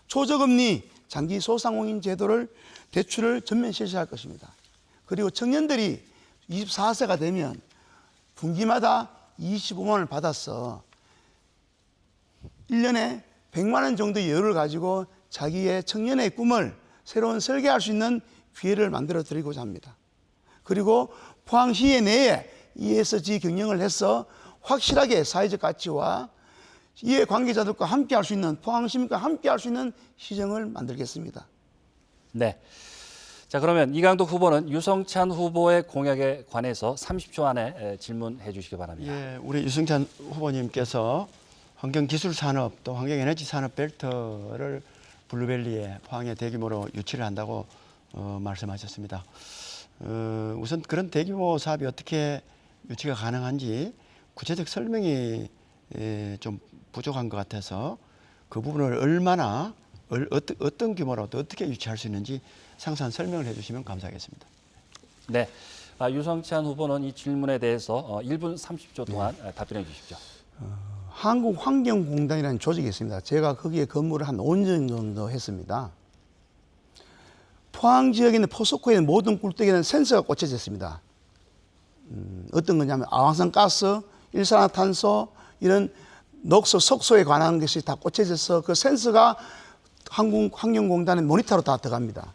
초저금리 장기 소상공인 제도를 대출을 전면 실시할 것입니다. 그리고 청년들이 24세가 되면 분기마다 25만 원을 받아서 1년에 100만 원 정도의 여유를 가지고 자기의 청년의 꿈을 새로운 설계할 수 있는 기회를 만들어 드리고자 합니다. 그리고 포항시의 내에 ESG 경영을 해서 확실하게 사회적 가치와 이해 관계자들과 함께 할 수 있는, 포항 시민과 함께 할 수 있는 시정을 만들겠습니다. 네. 자, 그러면 이강덕 후보는 유성찬 후보의 공약에 관해서 30초 안에 질문해 주시기 바랍니다. 예, 우리 유성찬 후보님께서 환경기술산업 또 환경에너지산업 벨트를 블루밸리에 포항에 대규모로 유치를 한다고 말씀하셨습니다. 우선 그런 대규모 사업이 어떻게 유치가 가능한지 구체적 설명이 좀 부족한 것 같아서 그 부분을 얼마나 어떤 규모로 또 어떻게 유치할 수 있는지 상세한 설명을 해주시면 감사하겠습니다. 네, 유성찬 후보는 이 질문에 대해서 1분 30초 동안 답변해 주십시오. 한국환경공단이라는 조직이 있습니다. 제가 거기에 근무를 한 5년 정도 했습니다. 포항 지역에 있는 포스코에 있는 모든 굴뚝에는 센서가 꽂혀져 있습니다. 어떤 거냐면 아황산가스, 일산화탄소, 이런 녹소, 석소에 관한 것이 다 꽂혀져서 그 센서가 한국환경공단의 모니터로 다 들어갑니다.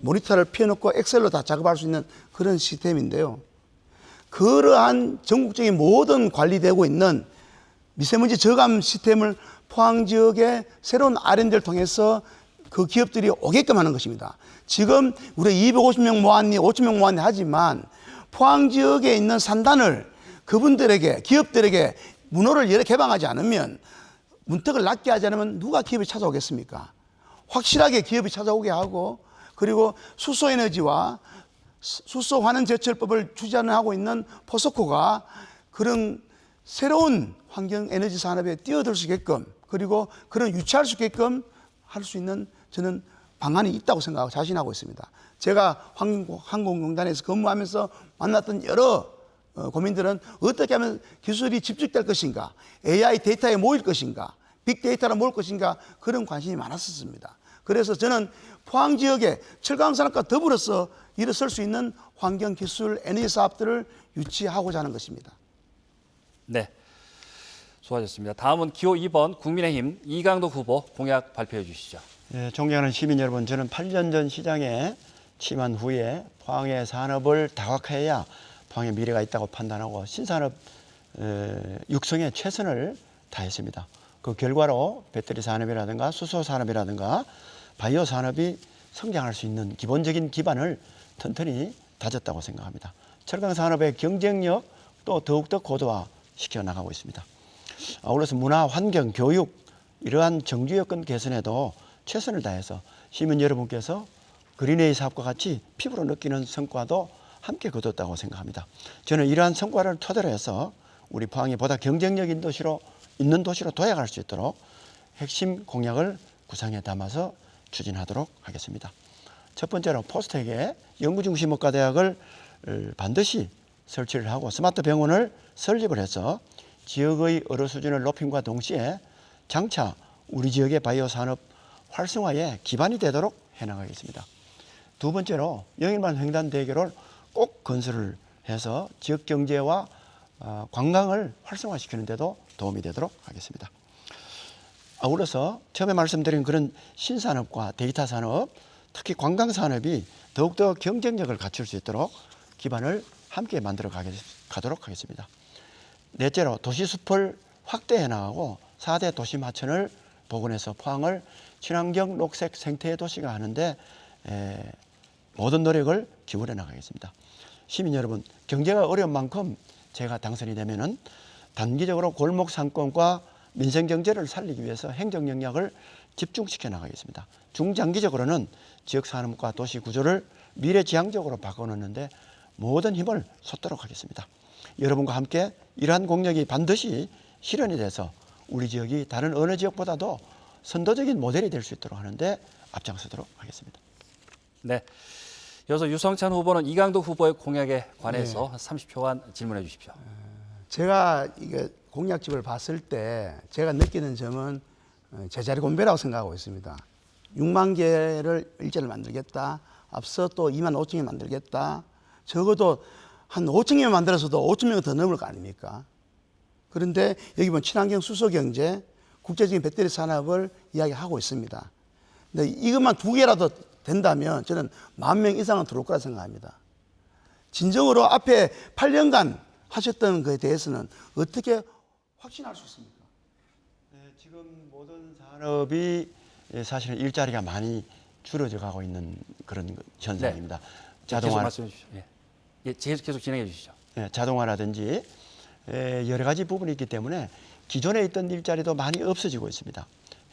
모니터를 펴놓고 엑셀로 다 작업할 수 있는 그런 시스템인데요. 그러한 전국적인 모든 관리되고 있는 미세먼지 저감 시스템을 포항 지역의 새로운 R&D를 통해서 그 기업들이 오게끔 하는 것입니다. 지금 우리 250명 모았니, 5,000명 모았니 하지만 포항 지역에 있는 산단을 그분들에게, 기업들에게 문호를 개방하지 않으면, 문턱을 낮게 하지 않으면 누가 기업이 찾아오겠습니까? 확실하게 기업이 찾아오게 하고, 그리고 수소에너지와 수소환원제철법을 추진하고 있는 포스코가 그런 새로운 환경에너지 산업에 뛰어들 수 있게끔, 그리고 그런 유치할 수 있게끔 할 수 있는 저는 방안이 있다고 생각하고 자신하고 있습니다. 제가 항공공단에서 근무하면서 만났던 여러 고민들은 어떻게 하면 기술이 집중될 것인가, AI 데이터에 모일 것인가, 빅데이터로 모일 것인가, 그런 관심이 많았었습니다. 그래서 저는 포항 지역에 철강산업과 더불어서 일어설 수 있는 환경기술 에너지 사업들을 유치하고자 하는 것입니다. 네, 수고하셨습니다. 다음은 기호 2번 국민의힘 이강덕 후보 공약 발표해 주시죠. 예, 존경하는 시민 여러분, 저는 8년 전 시장에 취임한 후에 포항의 산업을 다각화해야 포항의 미래가 있다고 판단하고 신산업 육성에 최선을 다했습니다. 그 결과로 배터리 산업이라든가 수소 산업이라든가 바이오 산업이 성장할 수 있는 기본적인 기반을 튼튼히 다졌다고 생각합니다. 철강 산업의 경쟁력 또 더욱더 고도화 시켜 나가고 있습니다. 아울러서 문화, 환경, 교육 이러한 정규 여건 개선에도 최선을 다해서 시민 여러분께서 그린웨이 사업과 같이 피부로 느끼는 성과도 함께 거뒀다고 생각합니다. 저는 이러한 성과를 토대로 해서 우리 포항이 보다 경쟁력 있는 도시로 도약할 수 있도록 핵심 공약을 구상에 담아서 추진하도록 하겠습니다. 첫 번째로 포스텍에 연구중심의과대학을 반드시 설치를 하고 스마트 병원을 설립을 해서 지역의 의료 수준을 높임과 동시에 장차 우리 지역의 바이오 산업 활성화에 기반이 되도록 해나가겠습니다. 두 번째로 영일만 횡단대교를 꼭 건설을 해서 지역 경제와 관광을 활성화시키는 데도 도움이 되도록 하겠습니다. 아울러서 처음에 말씀드린 그런 신산업과 데이터 산업, 특히 관광 산업이 더욱더 경쟁력을 갖출 수 있도록 기반을 함께 만들어 가도록 하겠습니다. 넷째로 도시숲을 확대해 나가고 4대 도심하천을 복원해서 포항을 친환경 녹색 생태 도시가 하는데 모든 노력을 기울여 나가겠습니다. 시민 여러분, 경제가 어려운 만큼 제가 당선이 되면은 단기적으로 골목 상권과 민생 경제를 살리기 위해서 행정 역량을 집중시켜 나가겠습니다. 중장기적으로는 지역 산업과 도시 구조를 미래지향적으로 바꿔놓는데 모든 힘을 쏟도록 하겠습니다. 여러분과 함께 이러한 공약이 반드시 실현이 돼서 우리 지역이 다른 어느 지역보다도 선도적인 모델이 될 수 있도록 하는데 앞장서도록 하겠습니다. 네. 이어서 유성찬 후보는 이강도 후보의 공약에 관해서 30초간 질문해 주십시오. 제가 이게 공약집을 봤을 때 제가 느끼는 점은 제자리 공배라고 생각하고 있습니다. 6만 개를 일자리를 만들겠다. 앞서 또 2만 5천 개 만들겠다. 적어도 한 5천 개만 만들어서도 5천 명은 더 넘을 거 아닙니까? 그런데 여기 보면 친환경 수소 경제, 국제적인 배터리 산업을 이야기하고 있습니다. 근데 이것만 2개라도 된다면 저는 10,000명 이상은 들어올 거라 생각합니다. 진정으로 앞에 8년간 하셨던 것에 대해서는 어떻게 확신할 수 있습니까? 네, 지금 모든 산업이 사실은 일자리가 많이 줄어져 가고 있는 그런 현상입니다. 네. 자동화, 계속 말씀해 주시죠. 예, 계속 진행해 주시죠. 자동화라든지 여러 가지 부분이 있기 때문에 기존에 있던 일자리도 많이 없어지고 있습니다.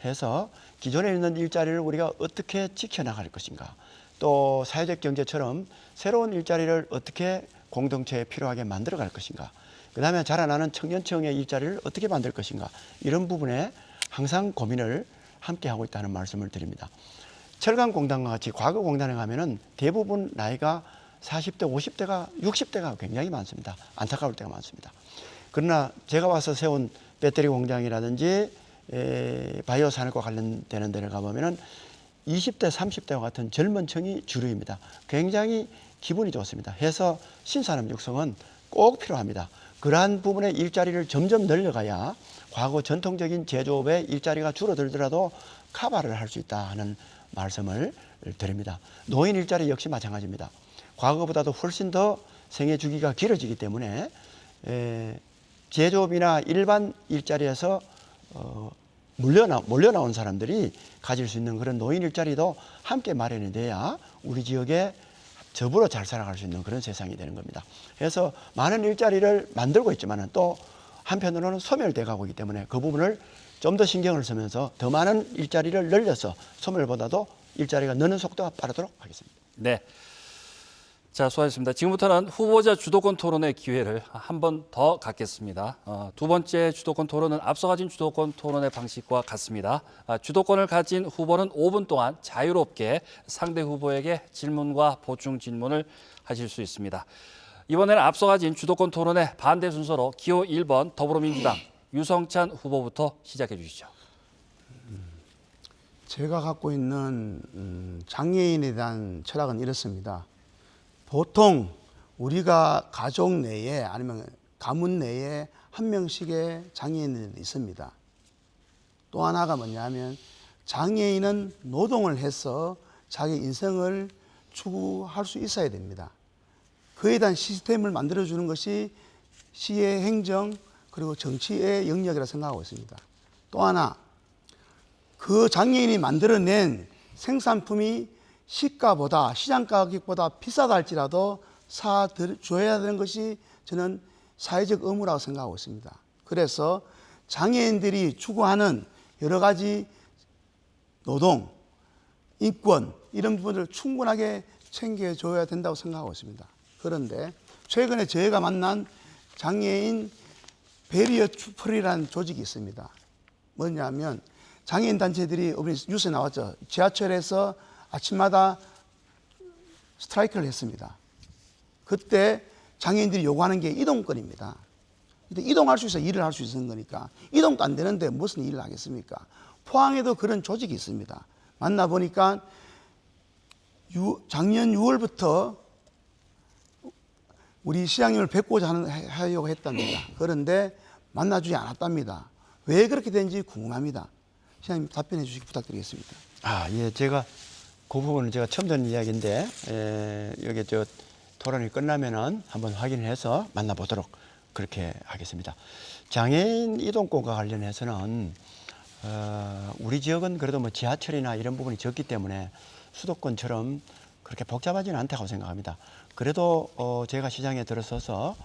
해서 기존에 있는 일자리를 우리가 어떻게 지켜나갈 것인가, 또 사회적 경제처럼 새로운 일자리를 어떻게 공동체에 필요하게 만들어갈 것인가, 그 다음에 자라나는 청년층의 일자리를 어떻게 만들 것인가, 이런 부분에 항상 고민을 함께 하고 있다는 말씀을 드립니다. 철강공단과 같이 과거 공단에 가면은 대부분 나이가 40대, 50대가, 60대가 굉장히 많습니다. 안타까울 때가 많습니다. 그러나 제가 와서 세운 배터리 공장이라든지 바이오 산업과 관련되는 데를 가보면은 20대, 30대와 같은 젊은 층이 주류입니다. 굉장히 기분이 좋습니다. 해서 신산업 육성은 꼭 필요합니다. 그러한 부분의 일자리를 점점 늘려가야 과거 전통적인 제조업의 일자리가 줄어들더라도 커버를 할 수 있다 하는 말씀을 드립니다. 노인 일자리 역시 마찬가지입니다. 과거보다도 훨씬 더 생애 주기가 길어지기 때문에 제조업이나 일반 일자리에서 몰려나온 사람들이 가질 수 있는 그런 노인 일자리도 함께 마련이 돼야 우리 지역에 저불어 잘 살아갈 수 있는 그런 세상이 되는 겁니다. 그래서 많은 일자리를 만들고 있지만 또 한편으로는 소멸돼 가고 있기 때문에 그 부분을 좀 더 신경을 쓰면서 더 많은 일자리를 늘려서 소멸보다도 일자리가 느는 속도가 빠르도록 하겠습니다. 네. 자, 수고하셨습니다. 지금부터는 후보자 주도권 토론의 기회를 한 번 더 갖겠습니다. 두 번째 주도권 토론은 앞서 가진 주도권 토론의 방식과 같습니다. 주도권을 가진 후보는 5분 동안 자유롭게 상대 후보에게 질문과 보충 질문을 하실 수 있습니다. 이번에는 앞서 가진 주도권 토론의 반대 순서로 기호 1번 더불어민주당 유성찬 후보부터 시작해 주시죠. 제가 갖고 있는 장애인에 대한 철학은 이렇습니다. 보통 우리가 가족 내에 아니면 가문 내에 한 명씩의 장애인들이 있습니다. 또 하나가 뭐냐면 장애인은 노동을 해서 자기 인생을 추구할 수 있어야 됩니다. 그에 대한 시스템을 만들어주는 것이 시의 행정, 그리고 정치의 영역이라 생각하고 있습니다. 또 하나, 그 장애인이 만들어낸 생산품이 시가보다, 시장 가격보다 비싸다 할지라도 사줘야 되는 것이 저는 사회적 의무라고 생각하고 있습니다. 그래서 장애인들이 추구하는 여러 가지 노동, 인권 이런 부분을 충분하게 챙겨줘야 된다고 생각하고 있습니다. 그런데 최근에 저희가 만난 장애인 베리어 추펄이라는 조직이 있습니다. 뭐냐면 장애인 단체들이 우리 뉴스에 나왔죠. 지하철에서 아침마다 스트라이크를 했습니다. 그때 장애인들이 요구하는 게 이동권입니다. 근데 이동할 수 있어 일을 할 수 있는 거니까 이동도 안 되는데 무슨 일을 하겠습니까? 포항에도 그런 조직이 있습니다. 만나보니까 작년 6월부터 우리 시장님을 뵙고자 하려고 했답니다. 그런데 만나주지 않았답니다. 왜 그렇게 된지 궁금합니다. 시장님 답변해 주시기 부탁드리겠습니다. 예, 제가 그 부분은 제가 처음 듣는 이야기인데 여기 저 토론이 끝나면은 한번 확인해서 만나보도록 그렇게 하겠습니다. 장애인 이동권과 관련해서는 우리 지역은 그래도 뭐 지하철이나 이런 부분이 적기 때문에 수도권처럼 그렇게 복잡하지는 않다고 생각합니다. 그래도 제가 시장에 들어서서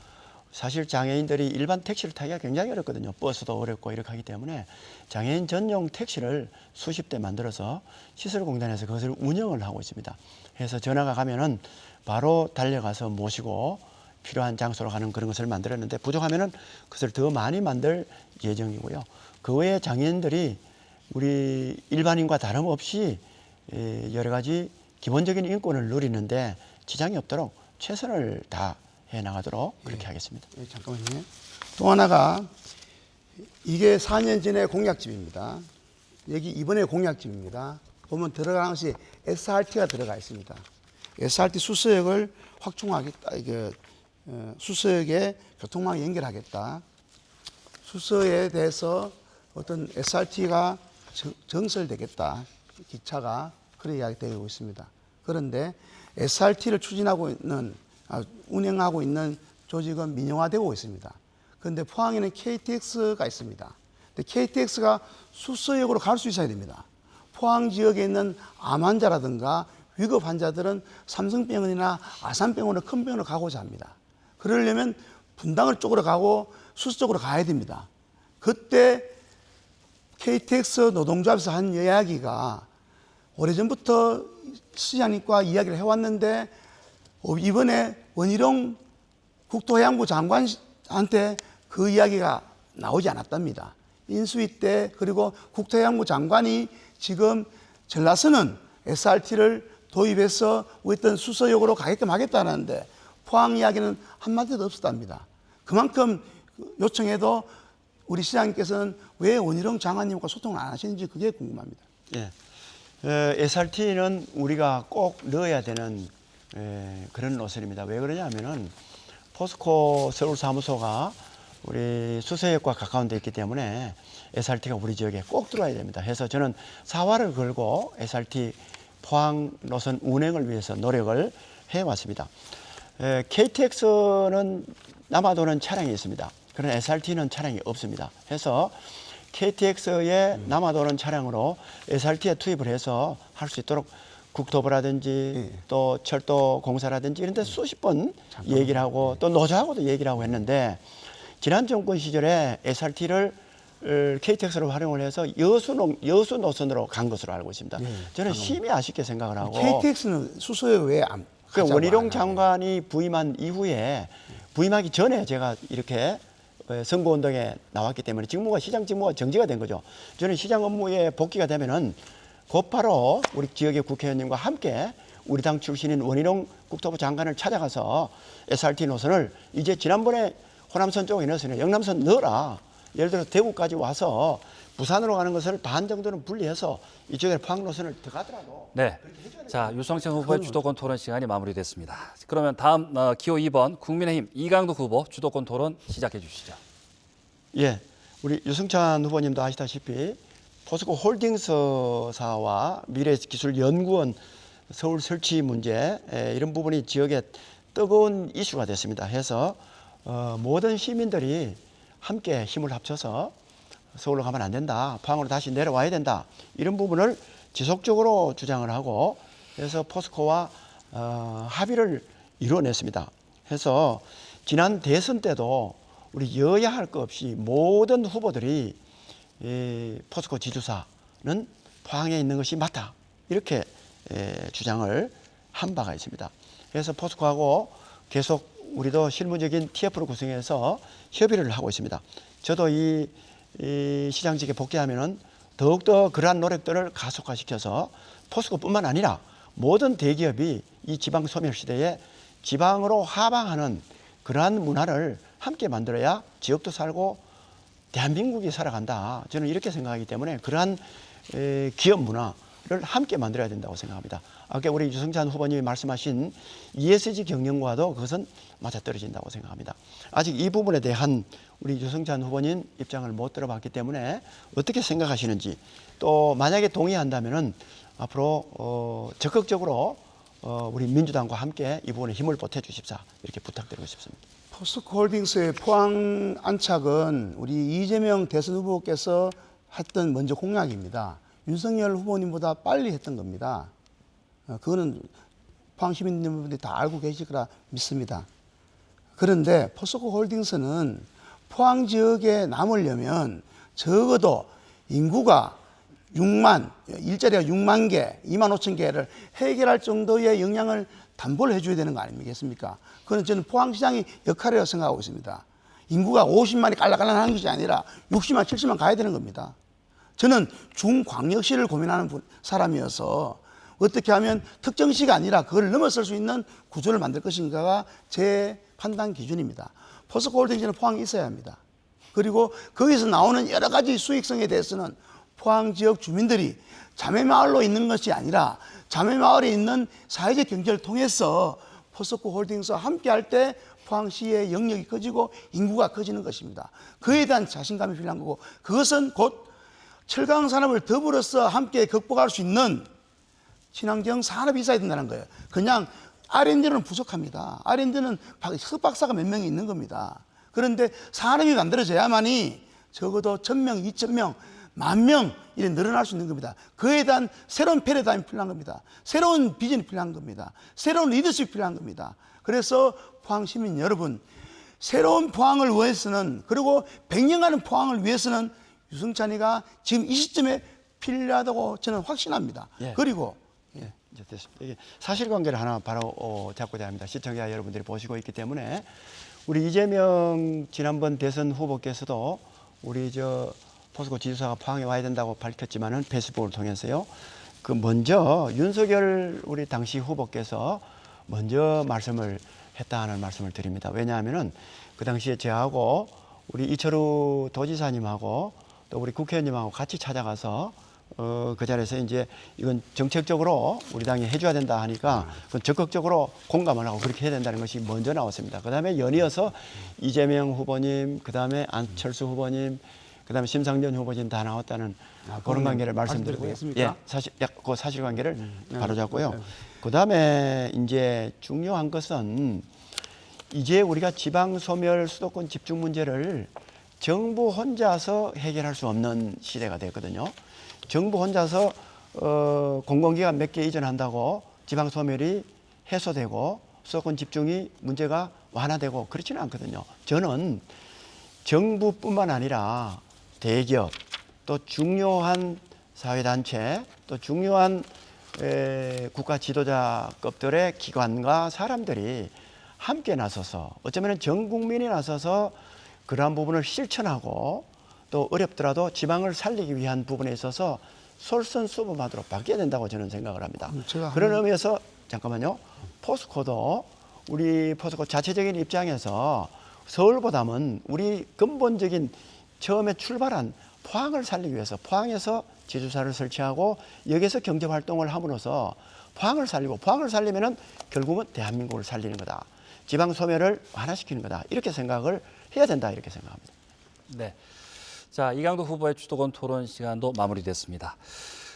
사실 장애인들이 일반 택시를 타기가 굉장히 어렵거든요. 버스도 어렵고 이렇게 하기 때문에 장애인 전용 택시를 수십 대 만들어서 시설공단에서 그것을 운영을 하고 있습니다. 그래서 전화가 가면은 바로 달려가서 모시고 필요한 장소로 가는 그런 것을 만들었는데 부족하면은 그것을 더 많이 만들 예정이고요. 그 외에 장애인들이 우리 일반인과 다름없이 여러 가지 기본적인 인권을 누리는데 지장이 없도록 최선을 다해 나가도록 그렇게 하겠습니다. 잠깐만요. 또 하나가 이게 4년 전에 공약집입니다. 여기 이번에 공약집입니다. 보면 들어가는 것이 SRT가 들어가 있습니다. SRT 수서역을 확충하겠다. 이게 수서역에 교통망을 연결하겠다. 수서에 대해서 어떤 SRT가 정설되겠다. 기차가 그런 이야기 되고 있습니다. 그런데 SRT를 추진하고 있는 운영하고 있는 조직은 민영화되고 있습니다. 그런데 포항에는 KTX가 있습니다. 근데 KTX가 수서역으로 갈 수 있어야 됩니다. 포항 지역에 있는 암 환자라든가 위급 환자들은 삼성병원이나 아산병원으로 큰 병원으로 가고자 합니다. 그러려면 분당을 쪽으로 가고 수서 쪽으로 가야 됩니다. 그때 KTX 노동조합에서 한 이야기가 오래전부터 시장님과 이야기를 해왔는데 이번에 원희룡 국토해양부 장관한테 그 이야기가 나오지 않았답니다. 인수위 때 그리고 국토해양부 장관이 지금 전라선은 SRT를 도입해서 어떤 수서역으로 가게끔 하겠다는데 포항 이야기는 한마디도 없었답니다. 그만큼 요청해도 우리 시장님께서는 왜 원희룡 장관님과 소통을 안 하시는지 그게 궁금합니다. 예. SRT는 우리가 꼭 넣어야 되는 그런 노선입니다. 왜 그러냐면은 포스코 서울 사무소가 우리 수서역과 가까운 데 있기 때문에 SRT가 우리 지역에 꼭 들어와야 됩니다. 그래서 저는 사활을 걸고 SRT 포항 노선 운행을 위해서 노력을 해왔습니다. KTX는 남아도는 차량이 있습니다. 그런 SRT는 차량이 없습니다. 그래서 KTX에 남아도는 차량으로 SRT에 투입을 해서 할 수 있도록 국토부라든지 또 철도공사라든지 이런 데 수십 번 얘기를 하고 또 노조하고도 얘기를 하고 했는데 지난 정권 시절에 SRT를 KTX로 활용을 해서 여수 노선으로 간 것으로 알고 있습니다. 저는 심히 아쉽게 생각을 하고 KTX는 수서역 왜 안 가자고 원희룡 장관이 부임한 이후에 부임하기 전에 제가 이렇게 선거운동에 나왔기 때문에 시장 직무가 정지가 된 거죠. 저는 시장 업무에 복귀가 되면은 곧바로 우리 지역의 국회의원님과 함께 우리 당 출신인 원희룡 국토부 장관을 찾아가서 SRT 노선을 이제 지난번에 호남선 쪽에 넣었으니 영남선 넣어라. 예를 들어 대구까지 와서 부산으로 가는 것을 반 정도는 분리해서 이쪽에 포항 노선을 더 가더라도. 네. 자, 유성찬 후보의 주도권 토론 시간이 마무리됐습니다. 그러면 다음 기호 2번 국민의힘 이강두 후보 주도권 토론 시작해 주시죠. 예, 우리 유승찬 후보님도 아시다시피 포스코 홀딩스사와 미래기술연구원 서울 설치 문제 이런 부분이 지역에 뜨거운 이슈가 됐습니다. 해서 모든 시민들이 함께 힘을 합쳐서 서울로 가면 안 된다. 포항으로 다시 내려와야 된다. 이런 부분을 지속적으로 주장을 하고 그래서 포스코와 합의를 이루어냈습니다. 해서 지난 대선 때도 우리 여야 할 것 없이 모든 후보들이 포스코 지주사는 포항에 있는 것이 맞다. 이렇게 주장을 한 바가 있습니다. 그래서 포스코하고 계속 우리도 실무적인 TF를 구성해서 협의를 하고 있습니다. 저도 이 시장직에 복귀하면은 더욱더 그러한 노력들을 가속화시켜서 포스코뿐만 아니라 모든 대기업이 이 지방 소멸 시대에 지방으로 하방하는 그러한 문화를 함께 만들어야 지역도 살고 대한민국이 살아간다. 저는 이렇게 생각하기 때문에 그러한 기업 문화를 함께 만들어야 된다고 생각합니다. 아까 우리 유승찬 후보님이 말씀하신 ESG 경영과도 그것은 맞아떨어진다고 생각합니다. 아직 이 부분에 대한 우리 유승찬 후보님 입장을 못 들어봤기 때문에 어떻게 생각하시는지 또 만약에 동의한다면은 앞으로 적극적으로 우리 민주당과 함께 이 부분에 힘을 보태 주십사 이렇게 부탁드리고 싶습니다. 포스코홀딩스의 포항 안착은 우리 이재명 대선 후보께서 했던 먼저 공약입니다. 윤석열 후보님보다 빨리 했던 겁니다. 그거는 포항 시민분들이 다 알고 계실 거라 믿습니다. 그런데 포스코홀딩스는 포항 지역에 남으려면 적어도 인구가 6만, 일자리가 6만 개, 2만 5천 개를 해결할 정도의 역량을 담보를 해줘야 되는 거 아니겠습니까? 그건 저는 포항시장의 역할이라고 생각하고 있습니다. 인구가 50만이 깔랑깔랑하는 것이 아니라 60만, 70만 가야 되는 겁니다. 저는 중광역시를 고민하는 사람이어서 어떻게 하면 특정시가 아니라 그걸 넘어설 수 있는 구조를 만들 것인가가 제 판단 기준입니다. 포스코홀딩스는 포항에 있어야 합니다. 그리고 거기서 나오는 여러 가지 수익성에 대해서는 포항 지역 주민들이 자매마을로 있는 것이 아니라 자매마을에 있는 사회적 경제를 통해서 포스코홀딩스와 함께할 때 포항시의 영역이 커지고 인구가 커지는 것입니다. 그에 대한 자신감이 필요한 거고 그것은 곧 철강산업을 더불어서 함께 극복할 수 있는 친환경 산업이 있어야 된다는 거예요. 그냥 R&D는 부족합니다. R&D는 석박사가 몇 명이 있는 겁니다. 그런데 산업이 만들어져야만이 적어도 1,000명, 2,000명, 10,000명 이렇게 늘어날 수 있는 겁니다. 그에 대한 새로운 패러다임이 필요한 겁니다. 새로운 비전이 필요한 겁니다. 새로운 리더십이 필요한 겁니다. 그래서 포항 시민 여러분, 새로운 포항을 위해서는 그리고 100년가는 포항을 위해서는 유승찬이가 지금 이 시점에 필요하다고 저는 확신합니다. 예. 그리고 이제 됐습니다. 이게 사실관계를 하나 바로 잡고자 합니다. 시청자 여러분들이 보시고 있기 때문에 우리 이재명 지난번 대선 후보께서도 우리 포스코 지주사가 포항에 와야 된다고 밝혔지만은 페이스북을 통해서요. 그 먼저 윤석열 우리 당시 후보께서 먼저 말씀을 했다는 말씀을 드립니다. 왜냐하면은 그 당시에 저하고 우리 이철우 도지사님하고 또 우리 국회의원님하고 같이 찾아가서 그 자리에서 이제 이건 정책적으로 우리 당이 해줘야 된다 하니까 그건 적극적으로 공감을 하고 그렇게 해야 된다는 것이 먼저 나왔습니다. 그 다음에 연이어서 이재명 후보님, 그 다음에 안철수 후보님, 그 다음에 심상정 후보님 다 나왔다는 그런 관계를 말씀드리고요. 예, 그 사실관계를 바로잡고요. 그 다음에 이제 중요한 것은 이제 우리가 지방 소멸 수도권 집중 문제를 정부 혼자서 해결할 수 없는 시대가 됐거든요. 정부 혼자서 공공기관 몇 개 이전한다고 지방 소멸이 해소되고 수도권 집중이 문제가 완화되고 그렇지는 않거든요. 저는 정부뿐만 아니라 대기업 또 중요한 사회단체 또 중요한 국가 지도자급들의 기관과 사람들이 함께 나서서 어쩌면 전 국민이 나서서 그러한 부분을 실천하고 또 어렵더라도 지방을 살리기 위한 부분에 있어서 솔선수범하도록 바뀌어야 된다고 저는 생각을 합니다. 그런 의미에서 잠깐만요. 포스코도 우리 포스코 자체적인 입장에서 서울보다는 우리 근본적인 처음에 출발한 포항을 살리기 위해서 포항에서 지주사를 설치하고 여기서 경제활동을 함으로써 포항을 살리고 포항을 살리면은 결국은 대한민국을 살리는 거다. 지방 소멸을 완화시키는 거다. 이렇게 생각을 해야 된다. 이렇게 생각합니다. 네. 자, 이강도 후보의 주도권 토론 시간도 마무리됐습니다.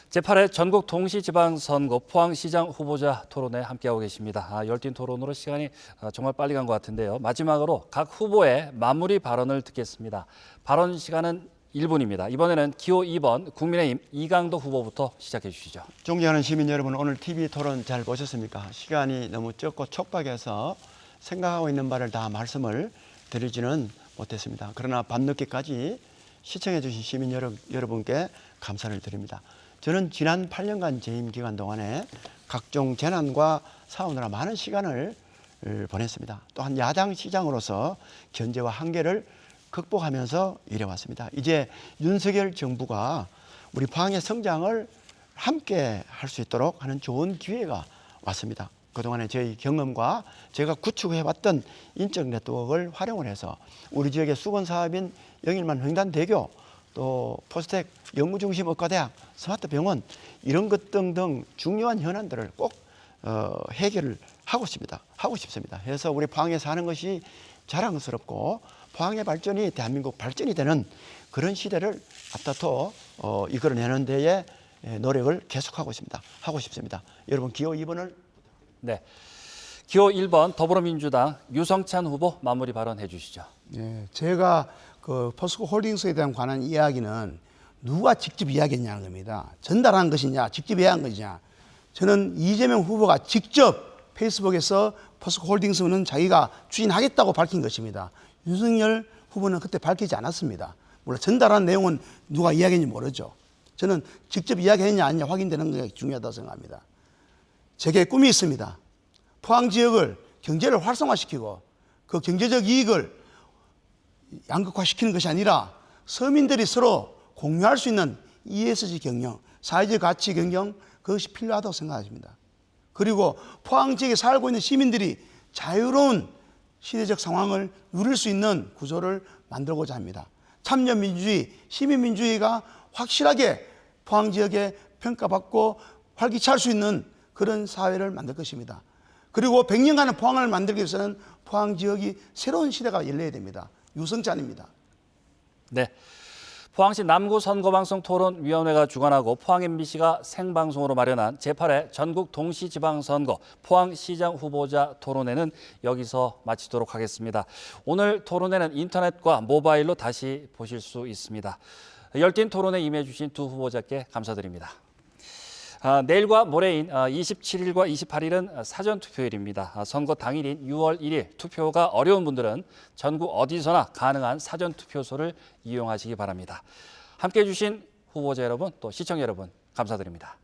제8회 전국 동시지방선거 포항시장 후보자 토론회 함께하고 계십니다. 열띤 토론으로 시간이 정말 빨리 간 것 같은데요. 마지막으로 각 후보의 마무리 발언을 듣겠습니다. 발언 시간은 1분입니다. 이번에는 기호 2번 국민의힘 이강도 후보부터 시작해 주시죠. 존경하는 시민 여러분, 오늘 TV 토론 잘 보셨습니까? 시간이 너무 적고 촉박해서 생각하고 있는 바를 다 말씀을 드리지는 못했습니다. 그러나 밤늦게까지 시청해 주신 시민 여러분께 감사를 드립니다. 저는 지난 8년간 재임 기간 동안에 각종 재난과 싸우느라 많은 시간을 보냈습니다. 또한 야당 시장으로서 견제와 한계를 극복하면서 일해왔습니다. 이제 윤석열 정부가 우리 포항의 성장을 함께 할 수 있도록 하는 좋은 기회가 왔습니다. 그동안에 저희 경험과 제가 구축해왔던 인적 네트워크를 활용을 해서 우리 지역의 수건 사업인 영일만 횡단대교, 또 포스텍 연구중심 의과대학, 스마트 병원 이런 것 등등 중요한 현안들을 꼭 해결을 하고 싶습니다. 그래서 우리 포항에 사는 것이 자랑스럽고 포항의 발전이 대한민국 발전이 되는 그런 시대를 앞다퉈 이끌어내는 데에 노력을 계속하고 싶습니다. 여러분 기호 2번을 네, 기호 1번 더불어민주당 유성찬 후보 마무리 발언해 주시죠. 네, 제가 그 포스코 홀딩스에 대한 관한 이야기는 누가 직접 이야기했냐는 겁니다. 전달한 것이냐, 직접 이야기한 것이냐. 저는 이재명 후보가 직접 페이스북에서 포스코 홀딩스는 자기가 추진하겠다고 밝힌 것입니다. 윤석열 후보는 그때 밝히지 않았습니다. 물론 전달한 내용은 누가 이야기했는지 모르죠. 저는 직접 이야기했냐 아니냐 확인되는 게 중요하다고 생각합니다. 제게 꿈이 있습니다. 포항 지역을 경제를 활성화시키고 그 경제적 이익을 양극화시키는 것이 아니라 서민들이 서로 공유할 수 있는 ESG 경영, 사회적 가치 경영 그것이 필요하다고 생각합니다. 그리고 포항 지역에 살고 있는 시민들이 자유로운 시대적 상황을 누릴 수 있는 구조를 만들고자 합니다. 참여민주주의, 시민민주주의가 확실하게 포항 지역에 평가받고 활기차할 수 있는 그런 사회를 만들 것입니다. 그리고 100년간의 포항을 만들기 위해서는 포항 지역이 새로운 시대가 열려야 됩니다. 유성찬입니다. 네, 포항시 남구 선거방송 토론위원회가 주관하고 포항 MBC가 생방송으로 마련한 제8회 전국 동시지방선거 포항시장 후보자 토론회는 여기서 마치도록 하겠습니다. 오늘 토론회는 인터넷과 모바일로 다시 보실 수 있습니다. 열띤 토론에 임해 주신 두 후보자께 감사드립니다. 내일과 모레인 27일과 28일은 사전투표일입니다. 선거 당일인 6월 1일 투표가 어려운 분들은 전국 어디서나 가능한 사전투표소를 이용하시기 바랍니다. 함께해 주신 후보자 여러분 또 시청자 여러분 감사드립니다.